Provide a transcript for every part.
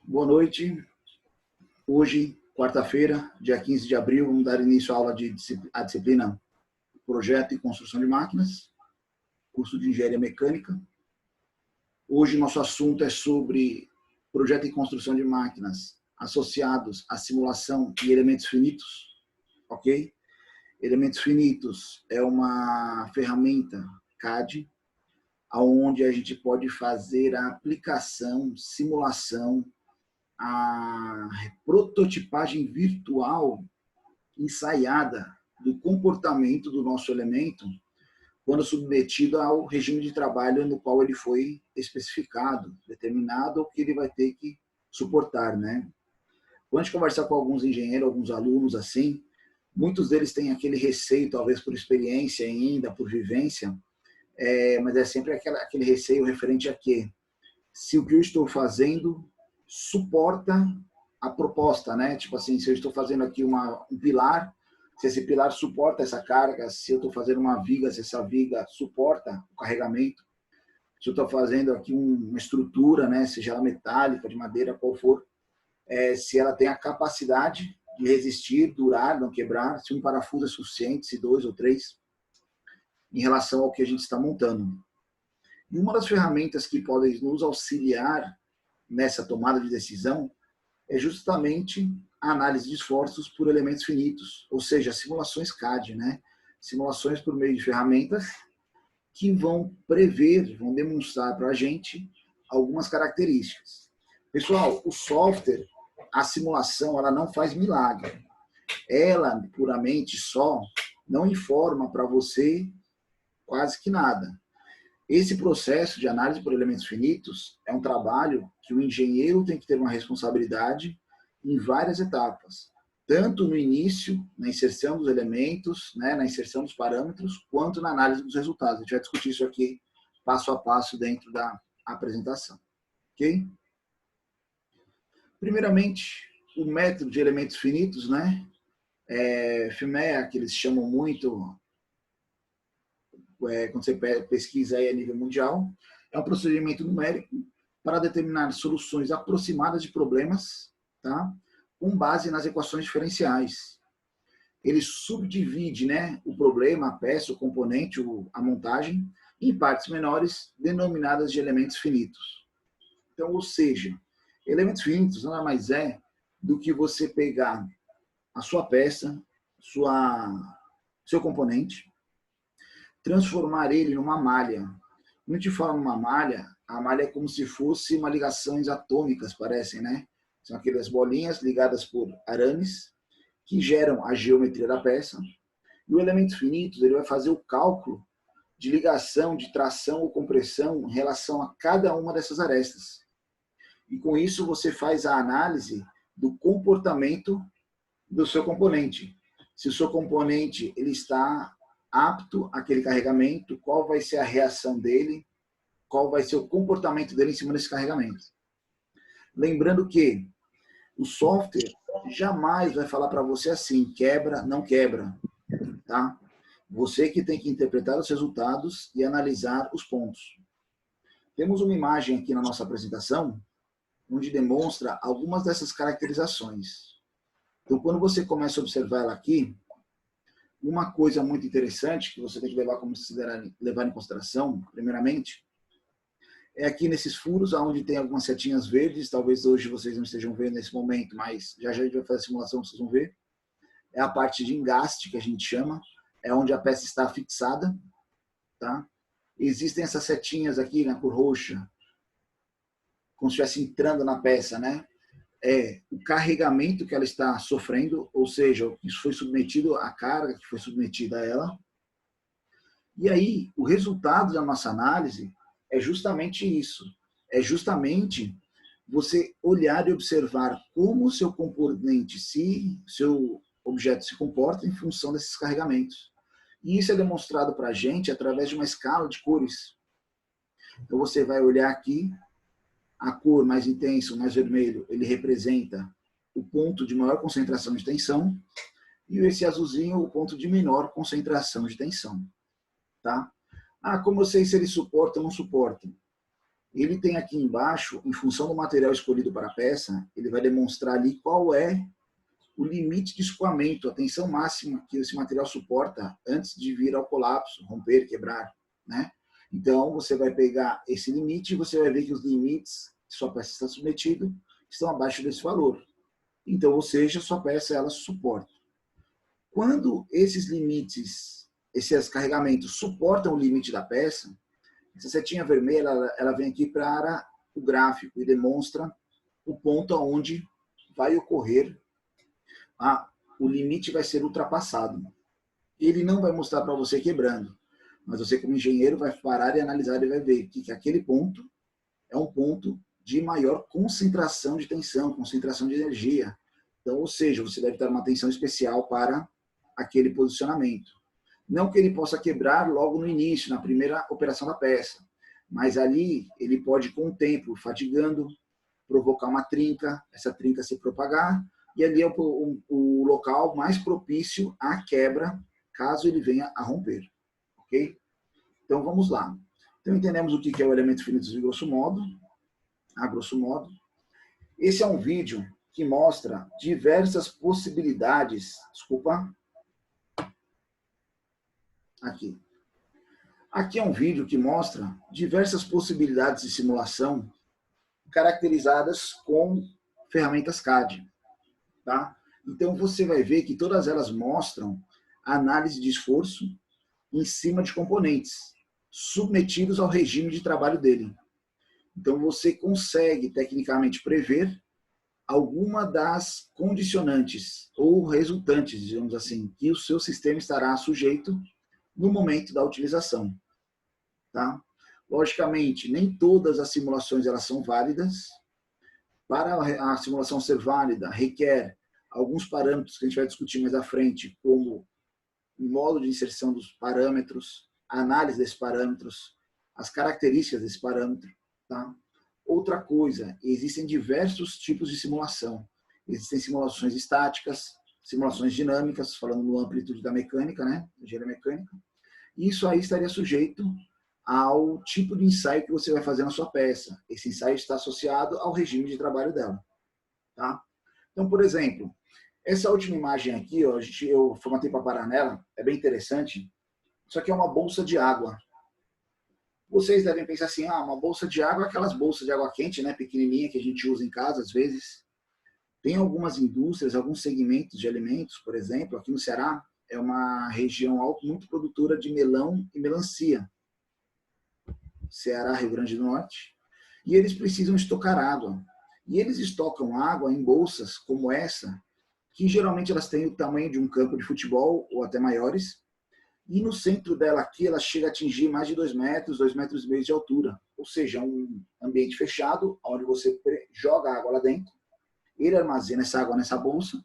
Boa noite. Hoje, quarta-feira, dia 15 de abril, vamos dar início à aula de disciplina Projeto e Construção de Máquinas, curso de Engenharia Mecânica. Hoje, nosso assunto é sobre projeto e construção de máquinas associados à simulação e elementos finitos, ok? Elementos finitos é uma ferramenta CAD, onde a gente pode fazer a aplicação, simulação, a prototipagem virtual ensaiada do comportamento do nosso elemento quando submetido ao regime de trabalho no qual ele foi especificado, determinado, ou que ele vai ter que suportar, né? Quando a gente conversar com alguns engenheiros, alguns alunos assim, muitos deles têm aquele receio, talvez por experiência ainda, por vivência, mas é sempre aquele receio referente a quê? Se o que eu estou fazendo suporta a proposta, né? Tipo assim, se eu estou fazendo aqui um pilar, se esse pilar suporta essa carga, se eu estou fazendo uma viga, se essa viga suporta o carregamento, se eu estou fazendo aqui uma estrutura, né? Seja ela metálica, de madeira, qual for, se ela tem a capacidade de resistir, durar, não quebrar, se um parafuso é suficiente, se 2 ou 3, em relação ao que a gente está montando. E uma das ferramentas que podem nos auxiliar nessa tomada de decisão é justamente a análise de esforços por elementos finitos, ou seja, simulações CAD, né? Simulações por meio de ferramentas que vão prever, vão demonstrar para a gente algumas características. Pessoal, o software, a simulação, ela não faz milagre. Ela, puramente só, não informa para você quase que nada. Esse processo de análise por elementos finitos é um trabalho que o engenheiro tem que ter uma responsabilidade em várias etapas, tanto no início, na inserção dos elementos, né, na inserção dos parâmetros, quanto na análise dos resultados. A gente vai discutir isso aqui passo a passo dentro da apresentação. Ok? Primeiramente, o método de elementos finitos, né? FIMEA, que eles chamam muito, quando você pesquisa aí a nível mundial, é um procedimento numérico para determinar soluções aproximadas de problemas, tá? Com base nas equações diferenciais. Ele subdivide, né, o problema, a peça, o componente, a montagem, em partes menores, denominadas de elementos finitos. Então, ou seja, elementos finitos nada mais é do que você pegar a sua peça, seu componente, transformar ele numa malha. Quando a gente fala numa malha, a malha é como se fosse uma ligações atômicas, parecem, né? São aquelas bolinhas ligadas por arames que geram a geometria da peça. E o elemento finito, ele vai fazer o cálculo de ligação, de tração ou compressão em relação a cada uma dessas arestas. E com isso você faz a análise do comportamento do seu componente. Se o seu componente ele está apto àquele carregamento, qual vai ser a reação dele, qual vai ser o comportamento dele em cima desse carregamento. Lembrando que o software jamais vai falar para você assim, quebra, não quebra, tá? Você que tem que interpretar os resultados e analisar os pontos. Temos uma imagem aqui na nossa apresentação, onde demonstra algumas dessas caracterizações. Então, quando você começa a observar ela aqui, uma coisa muito interessante que você tem que levar em consideração, primeiramente, é aqui nesses furos, onde tem algumas setinhas verdes, talvez hoje vocês não estejam vendo nesse momento, mas já a gente vai fazer a simulação, vocês vão ver. É a parte de engaste, que a gente chama, é onde a peça está fixada, tá? Existem essas setinhas aqui na cor roxa, como se estivesse entrando na peça, né? É o carregamento que ela está sofrendo, ou seja, isso foi submetido à carga que foi submetida a ela. E aí, o resultado da nossa análise é justamente isso. É justamente você olhar e observar como o seu componente, seu objeto se comporta em função desses carregamentos. E isso é demonstrado para a gente através de uma escala de cores. Então, você vai olhar aqui, a cor mais intensa, o mais vermelho, ele representa o ponto de maior concentração de tensão, e esse azulzinho, o ponto de menor concentração de tensão. Tá? Como eu sei se ele suporta ou não suporta? Ele tem aqui embaixo, em função do material escolhido para a peça, ele vai demonstrar ali qual é o limite de escoamento, a tensão máxima que esse material suporta antes de vir ao colapso, romper, quebrar, né? Então, você vai pegar esse limite e você vai ver que os limites que sua peça está submetida estão abaixo desse valor. Então, ou seja, sua peça ela suporta. Quando esses limites, esses carregamentos suportam o limite da peça, essa setinha vermelha ela vem aqui para o gráfico e demonstra o ponto onde vai ocorrer, o limite vai ser ultrapassado. Ele não vai mostrar para você quebrando, mas você como engenheiro vai parar e analisar e vai ver que aquele ponto é um ponto de maior concentração de tensão, concentração de energia. Então, ou seja, você deve dar uma atenção especial para aquele posicionamento. Não que ele possa quebrar logo no início, na primeira operação da peça, mas ali ele pode, com o tempo, fatigando, provocar uma trinca, essa trinca se propagar, e ali é o local mais propício à quebra, caso ele venha a romper. Ok? Então, vamos lá. Então, entendemos o que é o elemento finito de grosso modo. A grosso modo. Esse é um vídeo que mostra diversas possibilidades. Desculpa. Aqui. Aqui é um vídeo que mostra diversas possibilidades de simulação caracterizadas com ferramentas CAD. Tá? Então, você vai ver que todas elas mostram análise de esforço em cima de componentes submetidos ao regime de trabalho dele. Então, você consegue, tecnicamente, prever alguma das condicionantes ou resultantes, digamos assim, que o seu sistema estará sujeito no momento da utilização. Tá? Logicamente, nem todas as simulações elas são válidas. Para a simulação ser válida, requer alguns parâmetros que a gente vai discutir mais à frente, como o modo de inserção dos parâmetros, a análise desses parâmetros, as características desse parâmetro. Tá? Outra coisa, existem diversos tipos de simulação. Existem simulações estáticas, simulações dinâmicas, falando no amplitude da mecânica, né? Engenharia mecânica. Isso aí estaria sujeito ao tipo de ensaio que você vai fazer na sua peça. Esse ensaio está associado ao regime de trabalho dela. Tá? Então, por exemplo, essa última imagem aqui, ó, eu formatei para parar nela, é bem interessante. Isso aqui é uma bolsa de água. Vocês devem pensar assim, uma bolsa de água é aquelas bolsas de água quente, né, pequenininha, que a gente usa em casa às vezes. Tem algumas indústrias, alguns segmentos de alimentos, por exemplo, aqui no Ceará, é uma região muito produtora de melão e melancia. Ceará, Rio Grande do Norte. E eles precisam estocar água. E eles estocam água em bolsas como essa, que geralmente elas têm o tamanho de um campo de futebol ou até maiores. E no centro dela aqui, ela chega a atingir mais de 2 metros, 2,5 metros de altura. Ou seja, um ambiente fechado, onde você joga a água lá dentro, ele armazena essa água nessa bolsa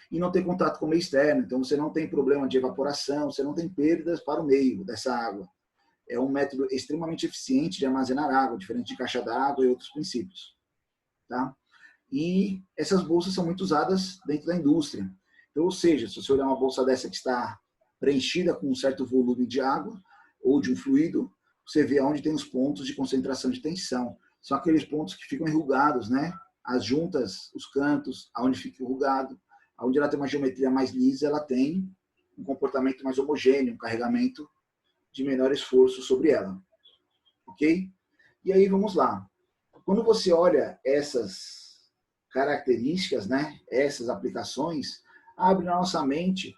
e não tem contato com o meio externo. Então você não tem problema de evaporação, você não tem perdas para o meio dessa água. É um método extremamente eficiente de armazenar água, diferente de caixa d'água e outros princípios. Tá? E essas bolsas são muito usadas dentro da indústria. Então, ou seja, se você olhar uma bolsa dessa que está preenchida com um certo volume de água ou de um fluido, você vê onde tem os pontos de concentração de tensão. São aqueles pontos que ficam enrugados, né? As juntas, os cantos, aonde fica enrugado, onde ela tem uma geometria mais lisa, ela tem um comportamento mais homogêneo, um carregamento de menor esforço sobre ela. Ok? E aí, vamos lá. Quando você olha essas características, né, essas aplicações, abre na nossa mente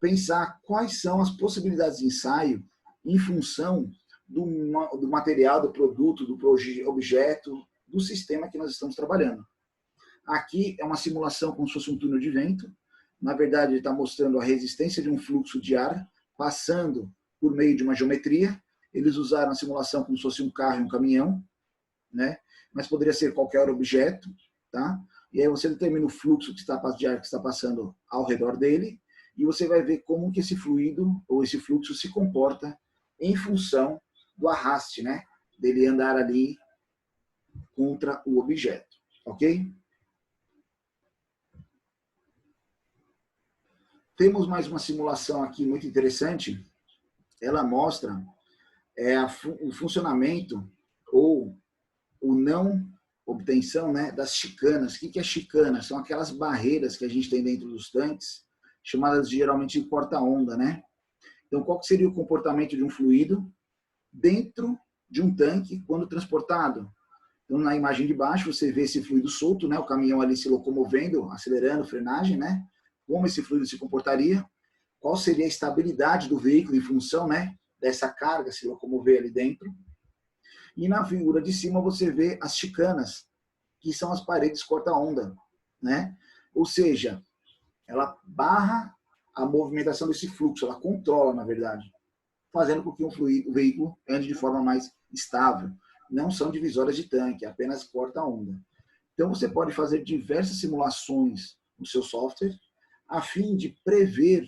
pensar quais são as possibilidades de ensaio em função do material, do produto, do objeto, do sistema que nós estamos trabalhando. Aqui é uma simulação como se fosse um túnel de vento. Na verdade, ele está mostrando a resistência de um fluxo de ar passando por meio de uma geometria. Eles usaram a simulação como se fosse um carro e um caminhão, né? Mas poderia ser qualquer objeto, tá? E aí você determina o fluxo de ar que está passando ao redor dele e você vai ver como que esse fluido ou esse fluxo se comporta em função do arraste, né? Dele andar ali contra o objeto, ok? Temos mais uma simulação aqui muito interessante. Ela mostra o funcionamento ou o não obtenção, né, das chicanas. O que é chicana? São aquelas barreiras que a gente tem dentro dos tanques, chamadas geralmente de porta-onda, né? Então, qual seria o comportamento de um fluido dentro de um tanque quando transportado? Então, na imagem de baixo, você vê esse fluido solto, né? O caminhão ali se locomovendo, acelerando, frenagem, né? Como esse fluido se comportaria? Qual seria a estabilidade do veículo em função, né, dessa carga se locomover ali dentro? E na figura de cima você vê as chicanas, que são as paredes corta-onda, né? Ou seja, ela barra a movimentação desse fluxo, ela controla, na verdade, fazendo com que o veículo ande de forma mais estável. Não são divisórias de tanque, é apenas corta-onda. Então, você pode fazer diversas simulações no seu software a fim de prever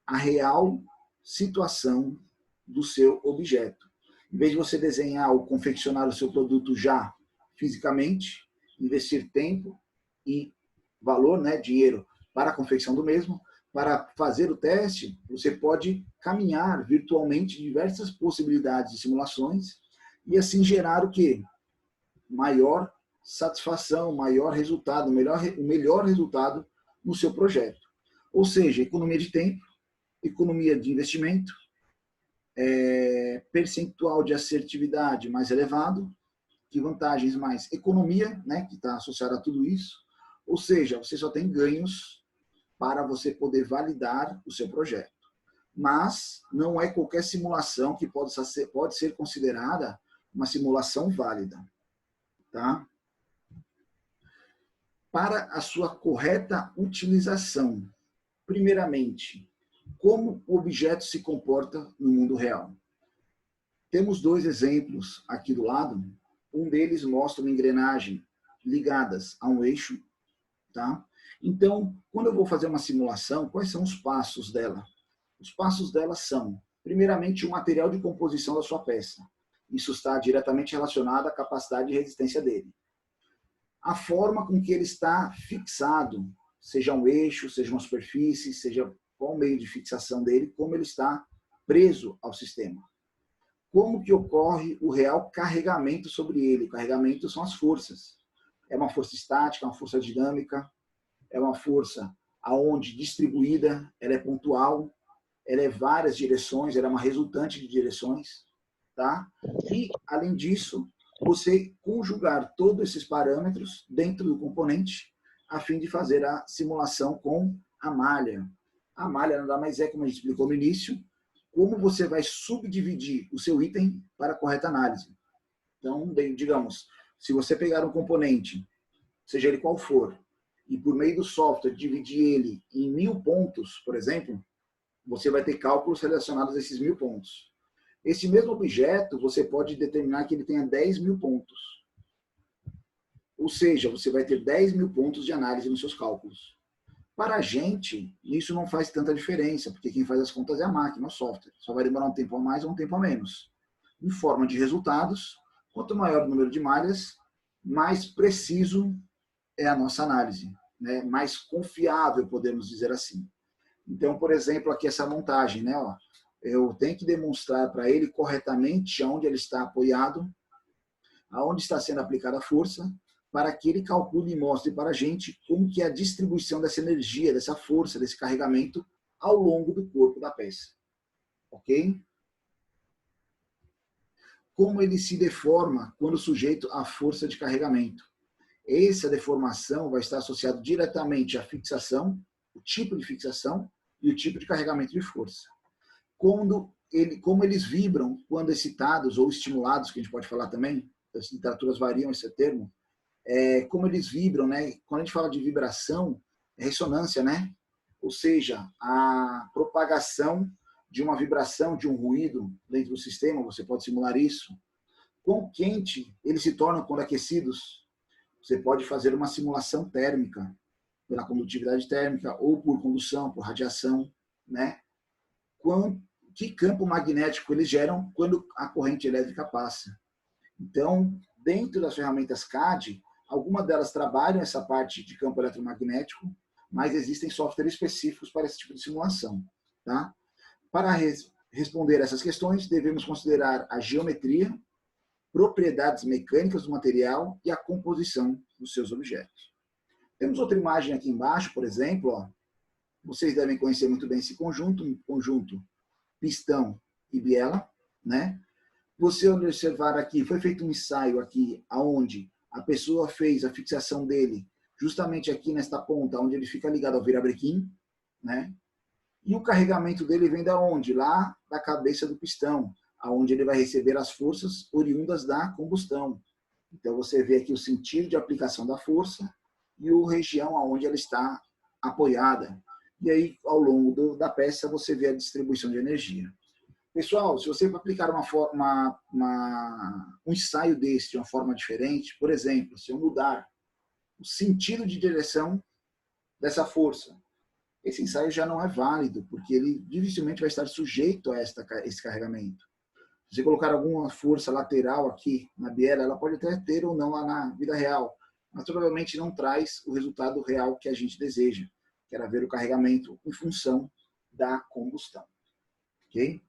a real situação do seu objeto. Em vez de você desenhar ou confeccionar o seu produto já fisicamente, investir tempo e valor, né, dinheiro, para a confecção do mesmo, para fazer o teste, você pode caminhar virtualmente diversas possibilidades de simulações e assim gerar o quê? Maior satisfação, maior resultado, o melhor resultado no seu projeto. Ou seja, economia de tempo, economia de investimento, percentual de assertividade mais elevado, que vantagens mais? Economia, né, que está associada a tudo isso, ou seja, você só tem ganhos para você poder validar o seu projeto. Mas não é qualquer simulação que pode ser considerada uma simulação válida. Tá? Para a sua correta utilização, primeiramente, como o objeto se comporta no mundo real. Temos dois exemplos aqui do lado. Um deles mostra uma engrenagem ligadas a um eixo. Tá? Então, quando eu vou fazer uma simulação, quais são os passos dela? Os passos dela são, primeiramente, o material de composição da sua peça. Isso está diretamente relacionado à capacidade de resistência dele. A forma com que ele está fixado, seja um eixo, seja uma superfície, seja qual o meio de fixação dele, como ele está preso ao sistema. Como que ocorre o real carregamento sobre ele? O carregamento são as forças. É uma força estática, uma força dinâmica, é uma força aonde distribuída, ela é pontual, ela é várias direções, ela é uma resultante de direções, tá? E, além disso, você conjugar todos esses parâmetros dentro do componente a fim de fazer a simulação com a malha. A malha nada mais é, como a gente explicou no início, como você vai subdividir o seu item para a correta análise. Então, digamos, se você pegar um componente, seja ele qual for, e por meio do software dividir ele em 1000 pontos, por exemplo, você vai ter cálculos relacionados a esses 1000 pontos. Esse mesmo objeto, você pode determinar que ele tenha 10.000 pontos. Ou seja, você vai ter 10.000 pontos de análise nos seus cálculos. Para a gente, isso não faz tanta diferença, porque quem faz as contas é a máquina, o software. Só vai demorar um tempo a mais ou um tempo a menos. Em forma de resultados, quanto maior o número de malhas, mais preciso é a nossa análise, né? Mais confiável, podemos dizer assim. Então, por exemplo, aqui essa montagem, né? Ó, eu tenho que demonstrar para ele corretamente onde ele está apoiado, aonde está sendo aplicada a força, para que ele calcule e mostre para a gente como que é a distribuição dessa energia, dessa força, desse carregamento ao longo do corpo da peça. Ok? Como ele se deforma quando sujeito à força de carregamento. Essa deformação vai estar associada diretamente à fixação, o tipo de fixação e o tipo de carregamento de força. Como eles vibram quando excitados ou estimulados, que a gente pode falar também, as literaturas variam esse termo, como eles vibram, né? Quando a gente fala de vibração, é ressonância, né? Ou seja, a propagação de uma vibração, de um ruído dentro do sistema, você pode simular isso. Quão quente eles se tornam quando aquecidos? Você pode fazer uma simulação térmica, pela condutividade térmica, ou por condução, por radiação, né? Que campo magnético eles geram quando a corrente elétrica passa. Então, dentro das ferramentas CAD, algumas delas trabalham essa parte de campo eletromagnético, mas existem softwares específicos para esse tipo de simulação. Tá? Para responder essas questões, devemos considerar a geometria, propriedades mecânicas do material e a composição dos seus objetos. Temos outra imagem aqui embaixo, por exemplo, ó. Vocês devem conhecer muito bem esse conjunto, um conjunto pistão e biela, né? Você observar aqui, foi feito um ensaio aqui, aonde a pessoa fez a fixação dele justamente aqui nesta ponta, onde ele fica ligado ao virabrequim, né? E o carregamento dele vem da onde? Lá da cabeça do pistão, aonde ele vai receber as forças oriundas da combustão. Então você vê aqui o sentido de aplicação da força e a região aonde ela está apoiada. E aí, ao longo da peça, você vê a distribuição de energia. Pessoal, se você aplicar um ensaio desse de uma forma diferente, por exemplo, se eu mudar o sentido de direção dessa força, esse ensaio já não é válido, porque ele dificilmente vai estar sujeito a esse carregamento. Se você colocar alguma força lateral aqui na biela, ela pode até ter ou não lá na vida real, mas provavelmente não traz o resultado real que a gente deseja, que era ver o carregamento em função da combustão. Ok?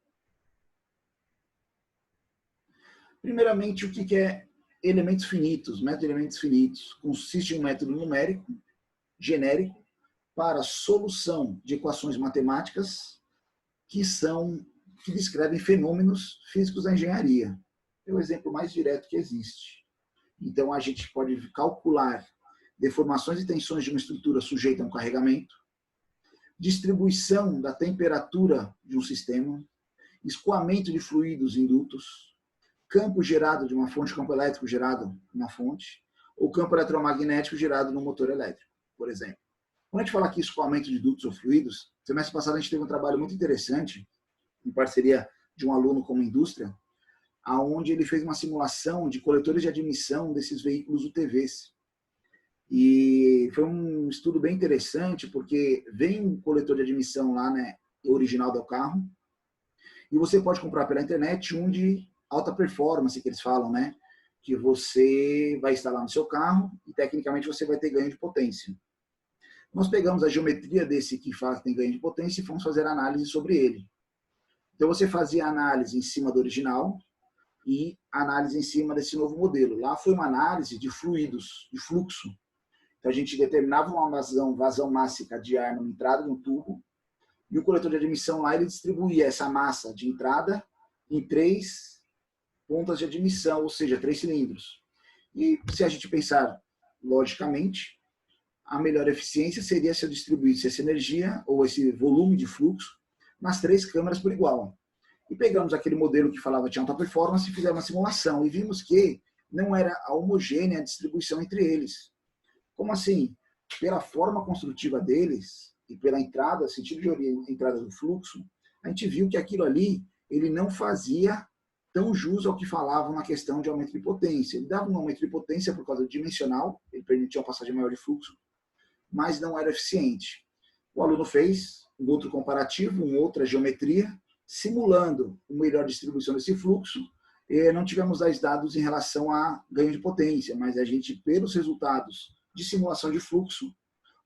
Primeiramente, o que é elementos finitos? Método de elementos finitos consiste em um método numérico, genérico, para solução de equações matemáticas que descrevem fenômenos físicos da engenharia. É o exemplo mais direto que existe. Então, a gente pode calcular deformações e tensões de uma estrutura sujeita a um carregamento, distribuição da temperatura de um sistema, escoamento de fluidos em dutos, campo gerado de uma fonte, campo elétrico gerado numa fonte, ou campo eletromagnético gerado no motor elétrico, por exemplo. Quando a gente fala aqui escoamento de dutos ou fluidos, semestre passado a gente teve um trabalho muito interessante, em parceria de um aluno com uma indústria, aonde ele fez uma simulação de coletores de admissão desses veículos UTVs. E foi um estudo bem interessante, porque vem um coletor de admissão lá, né, original do carro, e você pode comprar pela internet um de alta performance, que eles falam, né, que você vai instalar no seu carro e tecnicamente você vai ter ganho de potência. Nós pegamos a geometria desse que tem ganho de potência e fomos fazer análise sobre ele. Então você fazia análise em cima do original e análise em cima desse novo modelo. Lá foi uma análise de fluidos, de fluxo. Então a gente determinava uma vazão máxima de ar numa entrada de um tubo e o coletor de admissão lá ele distribuía essa massa de entrada em 3 pontas de admissão, ou seja, 3 cilindros. E se a gente pensar logicamente, a melhor eficiência seria se eu distribuísse essa energia ou esse volume de fluxo nas 3 câmaras por igual. E pegamos aquele modelo que falava de alta performance e fizemos uma simulação e vimos que não era homogênea a distribuição entre eles. Como assim? Pela forma construtiva deles e pela entrada, sentido de entrada do fluxo, a gente viu que aquilo ali ele não fazia tão jus ao que falavam na questão de aumento de potência. Ele dava um aumento de potência por causa do dimensional, ele permitia uma passagem maior de fluxo, mas não era eficiente. O aluno fez um outro comparativo, uma outra geometria, simulando uma melhor distribuição desse fluxo. Não tivemos mais dados em relação a ganho de potência, mas a gente, pelos resultados de simulação de fluxo,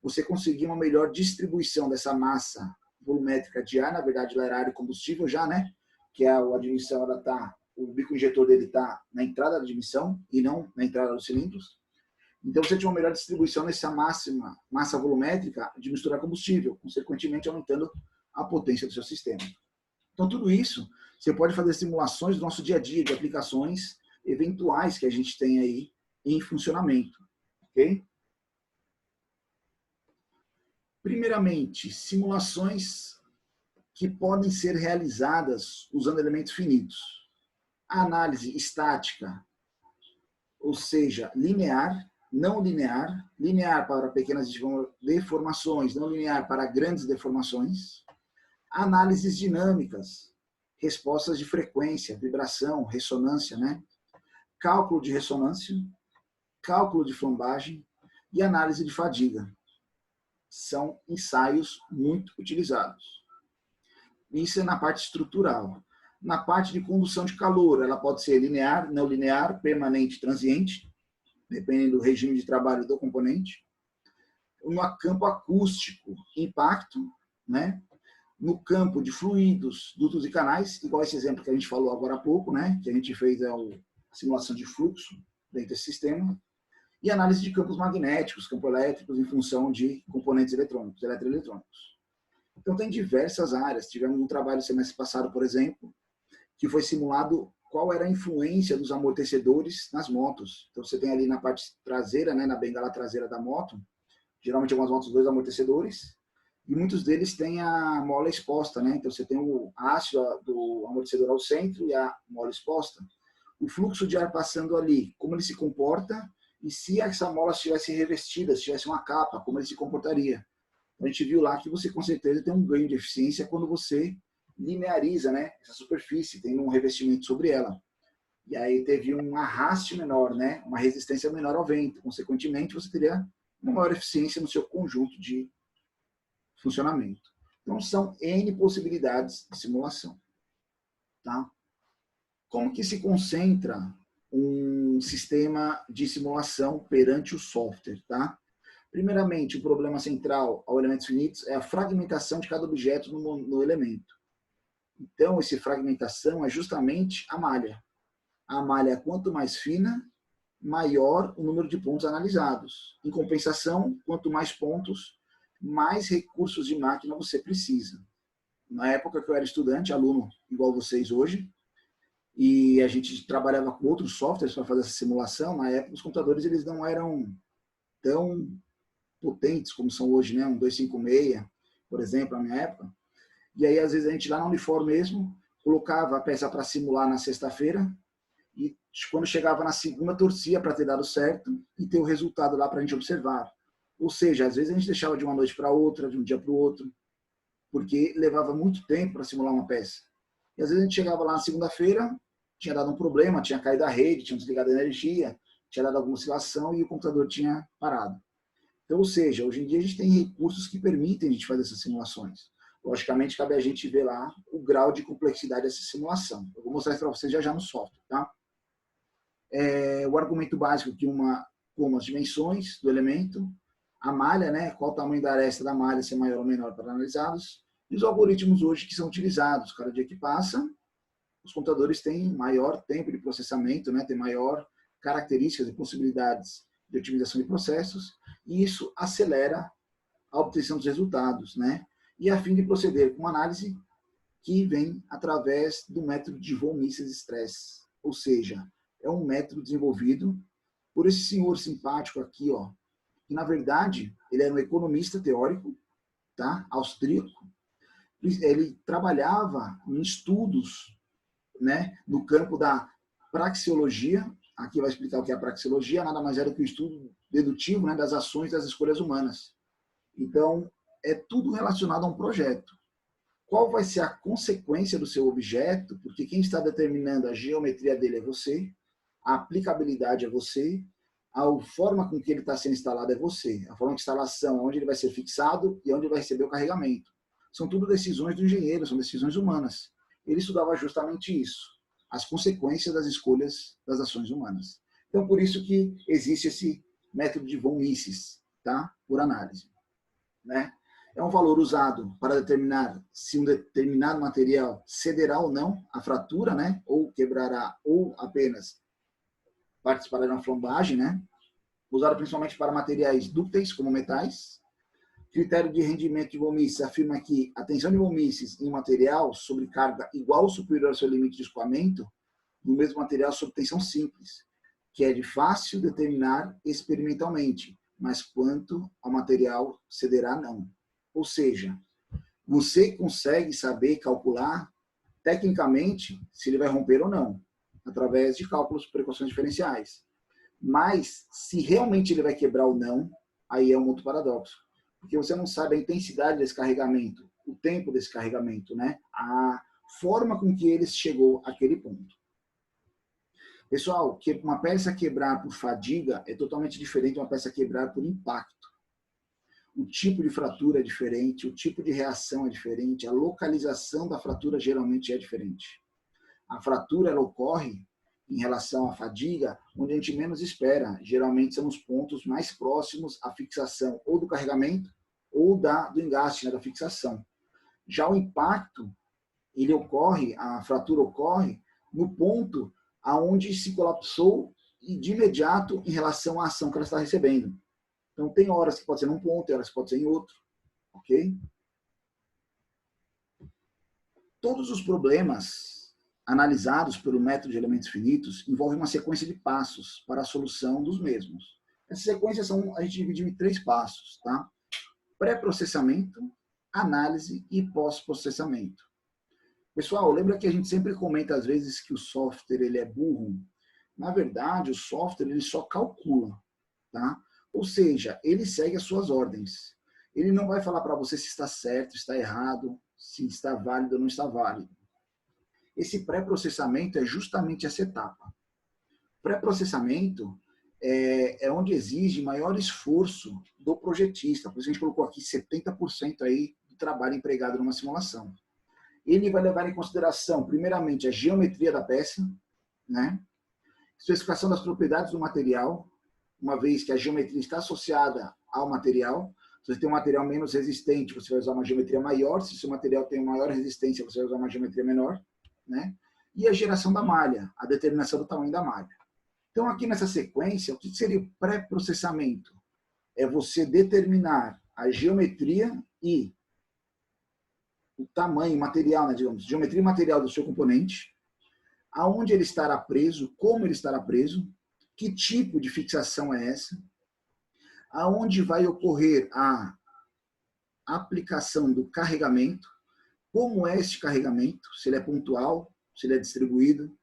você conseguia uma melhor distribuição dessa massa volumétrica de ar, na verdade ela era ar e combustível já, né? Que a admissão, o bico injetor dele está na entrada da admissão e não na entrada dos cilindros. Então você tinha uma melhor distribuição nessa massa volumétrica de misturar combustível, consequentemente aumentando a potência do seu sistema. Então tudo isso, você pode fazer simulações do nosso dia a dia, de aplicações eventuais que a gente tem aí em funcionamento. Ok? Primeiramente, simulações que podem ser realizadas usando elementos finitos. A análise estática, ou seja, linear, não linear, linear para pequenas deformações, não linear para grandes deformações. Análises dinâmicas, respostas de frequência, vibração, ressonância, né? Cálculo de ressonância, cálculo de flambagem e análise de fadiga. São ensaios muito utilizados. Isso é na parte estrutural. Na parte de condução de calor, ela pode ser linear, não linear, permanente, transiente, dependendo do regime de trabalho do componente. No campo acústico, impacto, né? No campo de fluidos, dutos e canais, igual esse exemplo que a gente falou agora há pouco, né? Que a gente fez a simulação de fluxo dentro desse sistema, e análise de campos magnéticos, campos elétricos, em função de componentes eletrônicos, eletroeletrônicos. Então, tem diversas áreas. Tivemos um trabalho semestre passado, por exemplo, que foi simulado qual era a influência dos amortecedores nas motos. Então, você tem ali na parte traseira, né, na bengala traseira da moto, geralmente algumas motos, 2 amortecedores, e muitos deles têm a mola exposta, né? Então, você tem o ácido do amortecedor ao centro e a mola exposta. O fluxo de ar passando ali, como ele se comporta, e se essa mola estivesse revestida, se tivesse uma capa, como ele se comportaria. A gente viu lá que você, com certeza, tem um ganho de eficiência quando você lineariza, né, essa superfície, tem um revestimento sobre ela. E aí teve um arraste menor, né, uma resistência menor ao vento. Consequentemente, você teria uma maior eficiência no seu conjunto de funcionamento. Então, são N possibilidades de simulação. Tá? Como que se concentra um sistema de simulação perante o software? Tá? Primeiramente, o problema central ao elementos finitos é a fragmentação de cada objeto no elemento. Então, essa fragmentação é justamente a malha. A malha, quanto mais fina, maior o número de pontos analisados. Em compensação, quanto mais pontos, mais recursos de máquina você precisa. Na época que eu era estudante, aluno igual vocês hoje, e a gente trabalhava com outros softwares para fazer essa simulação, na época os computadores eles não eram tão potentes como são hoje, né? Um 256, por exemplo, na minha época. E aí, às vezes, a gente lá na Unifor mesmo, colocava a peça para simular na sexta-feira, e quando chegava na segunda, torcia para ter dado certo e ter o resultado lá para a gente observar. Ou seja, às vezes a gente deixava de uma noite para outra, de um dia para o outro, porque levava muito tempo para simular uma peça. E às vezes a gente chegava lá na segunda-feira, tinha dado um problema, tinha caído a rede, tinha desligado a energia, tinha dado alguma oscilação e o computador tinha parado. Então, ou seja, hoje em dia a gente tem recursos que permitem a gente fazer essas simulações. Logicamente, cabe a gente ver lá o grau de complexidade dessa simulação. Eu vou mostrar isso para vocês já no software. Tá? O argumento básico que como as dimensões do elemento, a malha, né, qual o tamanho da aresta da malha, se é maior ou menor para analisados, e os algoritmos hoje que são utilizados. Cada dia que passa, os computadores têm maior tempo de processamento, né, têm maior características e possibilidades de otimização de processos, e isso acelera a obtenção dos resultados, né? E a fim de proceder com uma análise que vem através do método de von Mises-Stress, ou seja, é um método desenvolvido por esse senhor simpático aqui, ó, que na verdade ele era um economista teórico, tá? Austríaco. Ele trabalhava em estudos, né, no campo da praxeologia. Aqui vai explicar o que é a praxeologia, nada mais é do que o estudo dedutivo, né, das ações das escolhas humanas. Então, é tudo relacionado a um projeto. Qual vai ser a consequência do seu objeto? Porque quem está determinando a geometria dele é você, a aplicabilidade é você, a forma com que ele está sendo instalado é você, a forma de instalação, onde ele vai ser fixado e onde ele vai receber o carregamento. São tudo decisões do engenheiro, são decisões humanas. Ele estudava justamente isso, as consequências das escolhas das ações humanas. Então, por isso que existe esse método de von Mises, tá? Por análise. Né? É um valor usado para determinar se um determinado material cederá ou não à fratura, né? Ou quebrará, ou apenas participará de uma flambagem, né? Usado principalmente para materiais dúcteis, como metais. Critério de rendimento de von Mises afirma que a tensão de von Mises em um material sobre carga igual ou superior ao seu limite de escoamento, no mesmo material sob tensão simples, que é de fácil determinar experimentalmente, mas quanto ao material cederá, não. Ou seja, você consegue saber calcular tecnicamente se ele vai romper ou não, através de cálculos por equações diferenciais. Mas se realmente ele vai quebrar ou não, aí é um outro paradoxo. Porque você não sabe a intensidade desse carregamento, o tempo desse carregamento, né? A forma com que ele chegou àquele ponto. Pessoal, uma peça quebrar por fadiga é totalmente diferente de uma peça quebrar por impacto. O tipo de fratura é diferente, o tipo de reação é diferente, a localização da fratura geralmente é diferente. A fratura ela ocorre em relação à fadiga, onde a gente menos espera. Geralmente são os pontos mais próximos à fixação ou do carregamento ou do engaste, né, da fixação. Já o impacto, ele ocorre, a fratura ocorre no ponto aonde se colapsou e de imediato em relação à ação que ela está recebendo. Então, tem horas que pode ser num ponto, tem horas que pode ser em outro, ok? Todos os problemas analisados pelo método de elementos finitos envolvem uma sequência de passos para a solução dos mesmos. Essas sequências a gente dividiu em 3 passos, tá? Pré-processamento, análise e pós-processamento. Pessoal, lembra que a gente sempre comenta às vezes que o software ele é burro? Na verdade, o software ele só calcula, tá? Ou seja, ele segue as suas ordens. Ele não vai falar para você se está certo, se está errado, se está válido ou não está válido. Esse pré-processamento é justamente essa etapa. Pré-processamento é onde exige maior esforço do projetista. Por isso a gente colocou aqui 70% aí do trabalho empregado numa simulação. Ele vai levar em consideração, primeiramente, a geometria da peça, né? Especificação das propriedades do material, uma vez que a geometria está associada ao material. Se você tem um material menos resistente, você vai usar uma geometria maior. Se o seu material tem maior resistência, você vai usar uma geometria menor, né? E a geração da malha, a determinação do tamanho da malha. Então, aqui nessa sequência, o que seria o pré-processamento? É você determinar a geometria e o tamanho material, né, digamos, geometria material do seu componente, aonde ele estará preso, como ele estará preso, que tipo de fixação é essa, aonde vai ocorrer a aplicação do carregamento, como é esse carregamento, se ele é pontual, se ele é distribuído,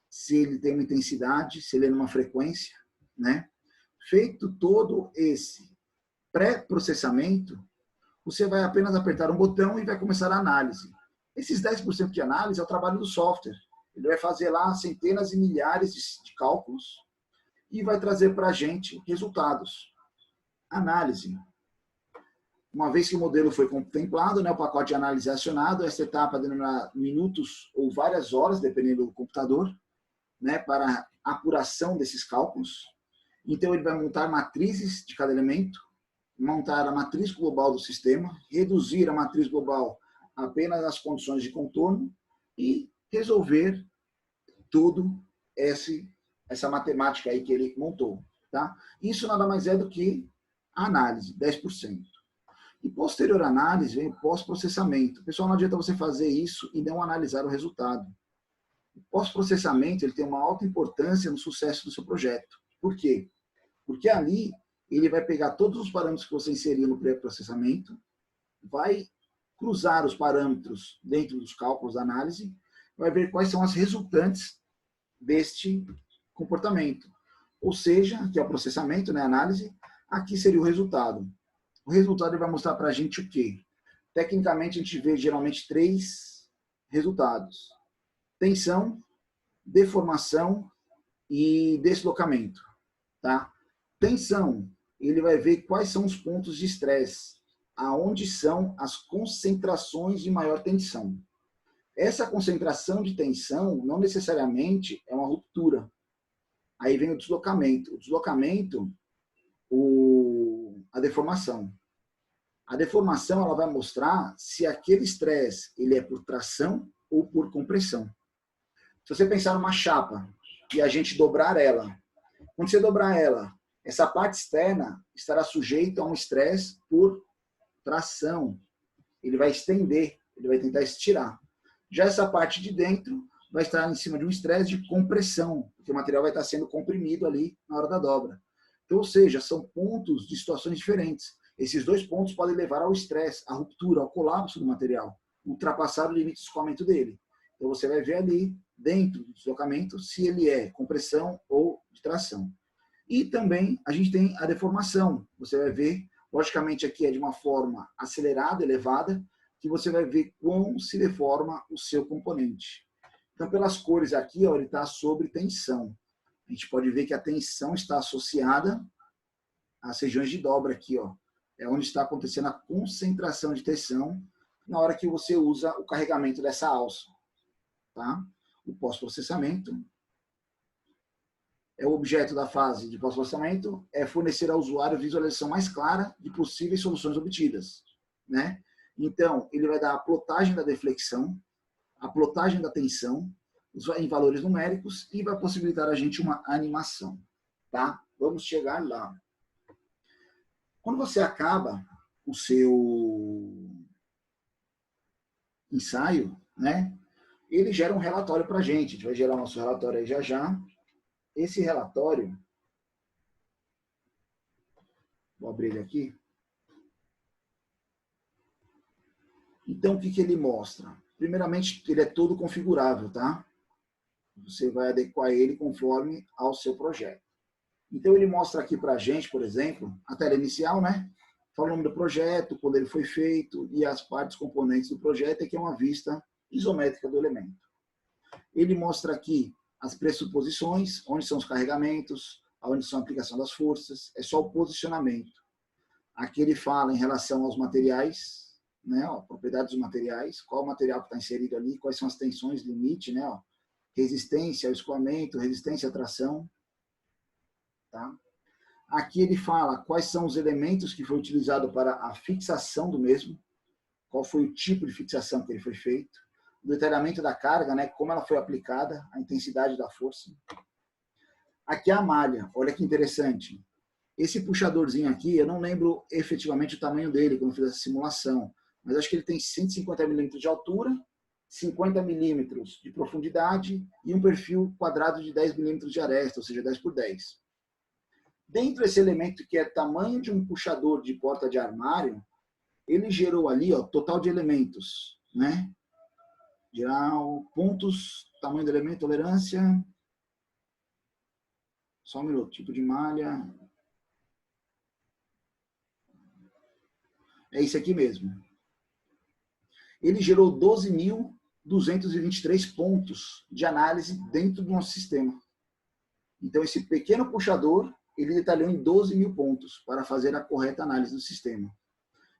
se ele tem uma intensidade, se ele é numa frequência, né? Feito todo esse pré-processamento, você vai apenas apertar um botão e vai começar a análise. Esses 10% de análise é o trabalho do software. Ele vai fazer lá centenas e milhares de cálculos e vai trazer para a gente resultados. Análise. Uma vez que o modelo foi contemplado, né, o pacote de análise é acionado, essa etapa demora minutos ou várias horas, dependendo do computador, né, para a apuração desses cálculos. Então, ele vai montar matrizes de cada elemento, montar a matriz global do sistema, reduzir a matriz global apenas às condições de contorno e resolver tudo essa matemática aí que ele montou. Tá? Isso nada mais é do que a análise, 10%. E posterior à análise vem o pós-processamento. Pessoal, não adianta você fazer isso e não analisar o resultado. O pós-processamento ele tem uma alta importância no sucesso do seu projeto. Por quê? Porque ali ele vai pegar todos os parâmetros que você inseriu no pré-processamento, vai cruzar os parâmetros dentro dos cálculos da análise, vai ver quais são as resultantes deste comportamento. Ou seja, que é o processamento, né, a análise, aqui seria o resultado. O resultado ele vai mostrar para a gente o quê? Tecnicamente, a gente vê geralmente 3 resultados. Tensão, deformação e deslocamento. Tá? Tensão, ele vai ver quais são os pontos de estresse, aonde são as concentrações de maior tensão. Essa concentração de tensão não necessariamente é uma ruptura. Aí vem o deslocamento. O deslocamento, a deformação. A deformação ela vai mostrar se aquele estresse ele é por tração ou por compressão. Se você pensar numa chapa e a gente dobrar ela, quando você dobrar ela, essa parte externa estará sujeita a um estresse por tração. Ele vai estender, ele vai tentar estirar. Já essa parte de dentro vai estar em cima de um estresse de compressão, porque o material vai estar sendo comprimido ali na hora da dobra. Então, ou seja, são pontos de situações diferentes. Esses 2 pontos podem levar ao estresse, à ruptura, ao colapso do material, ultrapassar o limite de escoamento dele. Então, você vai ver ali, dentro do deslocamento, se ele é compressão ou de tração. E também a gente tem a deformação. Você vai ver, logicamente aqui é de uma forma acelerada, elevada, que você vai ver como se deforma o seu componente. Então, pelas cores aqui, ó, ele está sobre tensão. A gente pode ver que a tensão está associada às regiões de dobra aqui, ó. É onde está acontecendo a concentração de tensão na hora que você usa o carregamento dessa alça. Tá? O pós-processamento é o objeto da fase de pós-processamento, é fornecer ao usuário visualização mais clara de possíveis soluções obtidas. Né? Então, ele vai dar a plotagem da deflexão, a plotagem da tensão, em valores numéricos e vai possibilitar a gente uma animação, tá? Vamos chegar lá. Quando você acaba o seu ensaio, né, ele gera um relatório para a gente vai gerar o nosso relatório aí já já. Esse relatório, vou abrir ele aqui. Então, o que ele mostra? Primeiramente, ele é todo configurável, tá? Você vai adequar ele conforme ao seu projeto. Então, ele mostra aqui para a gente, por exemplo, a tela inicial, né? Fala o nome do projeto, quando ele foi feito e as partes componentes do projeto, que é uma vista isométrica do elemento. Ele mostra aqui as pressuposições, onde são os carregamentos, onde são a aplicação das forças, é só o posicionamento. Aqui ele fala em relação aos materiais, né, ó, propriedades dos materiais, qual o material que está inserido ali, quais são as tensões limite, né, ó, resistência ao escoamento, resistência à tração. Tá? Aqui ele fala quais são os elementos que foi utilizado para a fixação do mesmo, qual foi o tipo de fixação que ele foi feito, o detalhamento da carga, né, como ela foi aplicada, a intensidade da força. Aqui a malha, olha que interessante. Esse puxadorzinho aqui, eu não lembro efetivamente o tamanho dele quando eu fiz essa simulação, mas acho que ele tem 150 milímetros de altura, 50 milímetros de profundidade e um perfil quadrado de 10 milímetros de aresta, ou seja, 10 por 10. Dentro desse elemento que é tamanho de um puxador de porta de armário, ele gerou ali, ó, total de elementos, né? Geral, pontos, tamanho do elemento, tolerância. Só um minuto, tipo de malha. É isso aqui mesmo. Ele gerou 12.223 pontos de análise dentro do nosso sistema. Então, esse pequeno puxador, ele detalhou em 12 mil pontos para fazer a correta análise do sistema.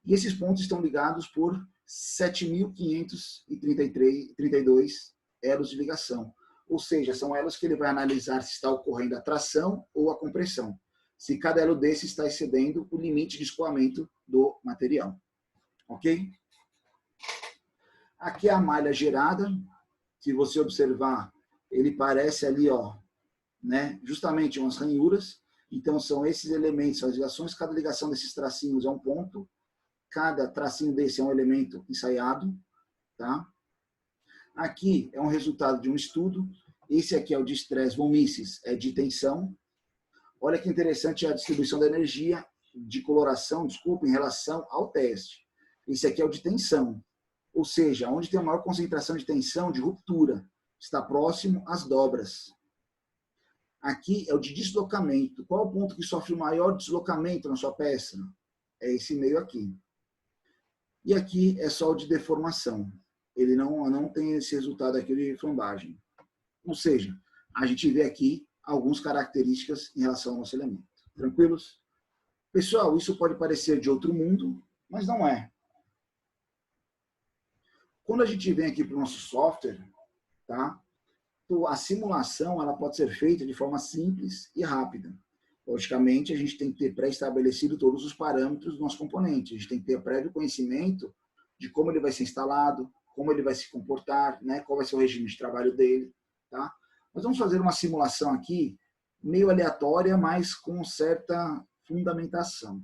E esses pontos estão ligados por 7.532 elos de ligação. Ou seja, são elos que ele vai analisar se está ocorrendo a tração ou a compressão. Se cada elo desse está excedendo o limite de escoamento do material. Ok? Aqui é a malha gerada. Se você observar, ele parece ali, ó, né, justamente umas ranhuras. Então, são esses elementos, as ligações, cada ligação desses tracinhos é um ponto. Cada tracinho desse é um elemento ensaiado, tá? Aqui é um resultado de um estudo. Esse aqui é o de estresse vomices, é de tensão. Olha que interessante a distribuição da energia de coloração, desculpa, em relação ao teste. Esse aqui é o de tensão, ou seja, onde tem a maior concentração de tensão, de ruptura, está próximo às dobras. Aqui é o de deslocamento. Qual é o ponto que sofre o maior deslocamento na sua peça? É esse meio aqui. E aqui é só o de deformação. Ele não tem esse resultado aqui de flambagem. Ou seja, a gente vê aqui algumas características em relação ao nosso elemento. Tranquilos? Pessoal, isso pode parecer de outro mundo, mas não é. Quando a gente vem aqui para o nosso software, tá? A simulação ela pode ser feita de forma simples e rápida. Logicamente, a gente tem que ter pré-estabelecido todos os parâmetros do nosso componente. A gente tem que ter prévio conhecimento de como ele vai ser instalado, como ele vai se comportar, né? Qual vai ser o regime de trabalho dele. Tá? Nós vamos fazer uma simulação aqui, meio aleatória, mas com certa fundamentação.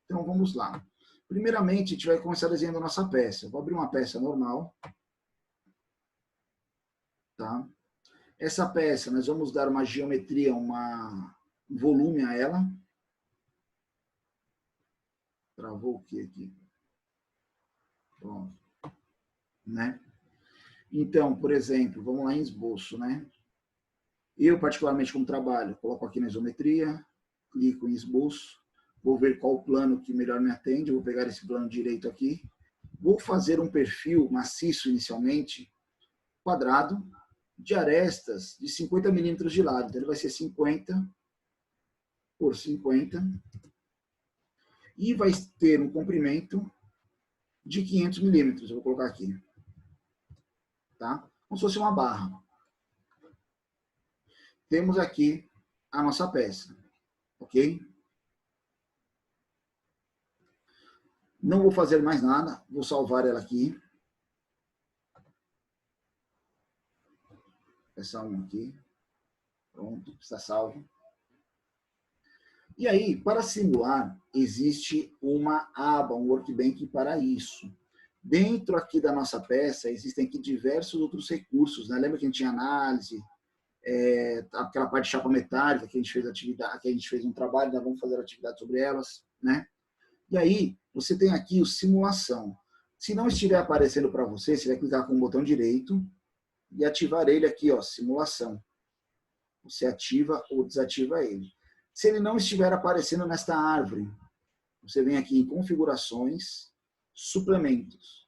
Então, vamos lá. Primeiramente, a gente vai começar desenhando a nossa peça. Vou abrir uma peça normal. Tá? Essa peça, nós vamos dar uma geometria, um volume a ela. Travou o que aqui? Pronto. Né? Então, por exemplo, vamos lá em esboço, né? Eu, particularmente, como trabalho, coloco aqui na isometria, clico em esboço, vou ver qual o plano que melhor me atende, vou pegar esse plano direito aqui, vou fazer um perfil maciço inicialmente, quadrado, de arestas de 50 milímetros de lado. Então, ele vai ser 50 por 50 e vai ter um comprimento de 500 milímetros. Eu vou colocar aqui. Tá? Como se fosse uma barra. Temos aqui a nossa peça. Ok? Não vou fazer mais nada. Vou salvar ela aqui. Peça 1 aqui. Pronto, está salvo. E aí, para simular, existe uma aba, um workbench para isso. Dentro aqui da nossa peça, existem aqui diversos outros recursos, né? Lembra que a gente tinha análise, aquela parte de chapa metálica que a gente fez atividade, que a gente fez um trabalho, nós vamos fazer atividade sobre elas, né? E aí, você tem aqui o simulação. Se não estiver aparecendo para você, você vai clicar com o botão direito e ativar ele aqui, ó, simulação. Você ativa ou desativa ele. Se ele não estiver aparecendo nesta árvore, você vem aqui em configurações, suplementos.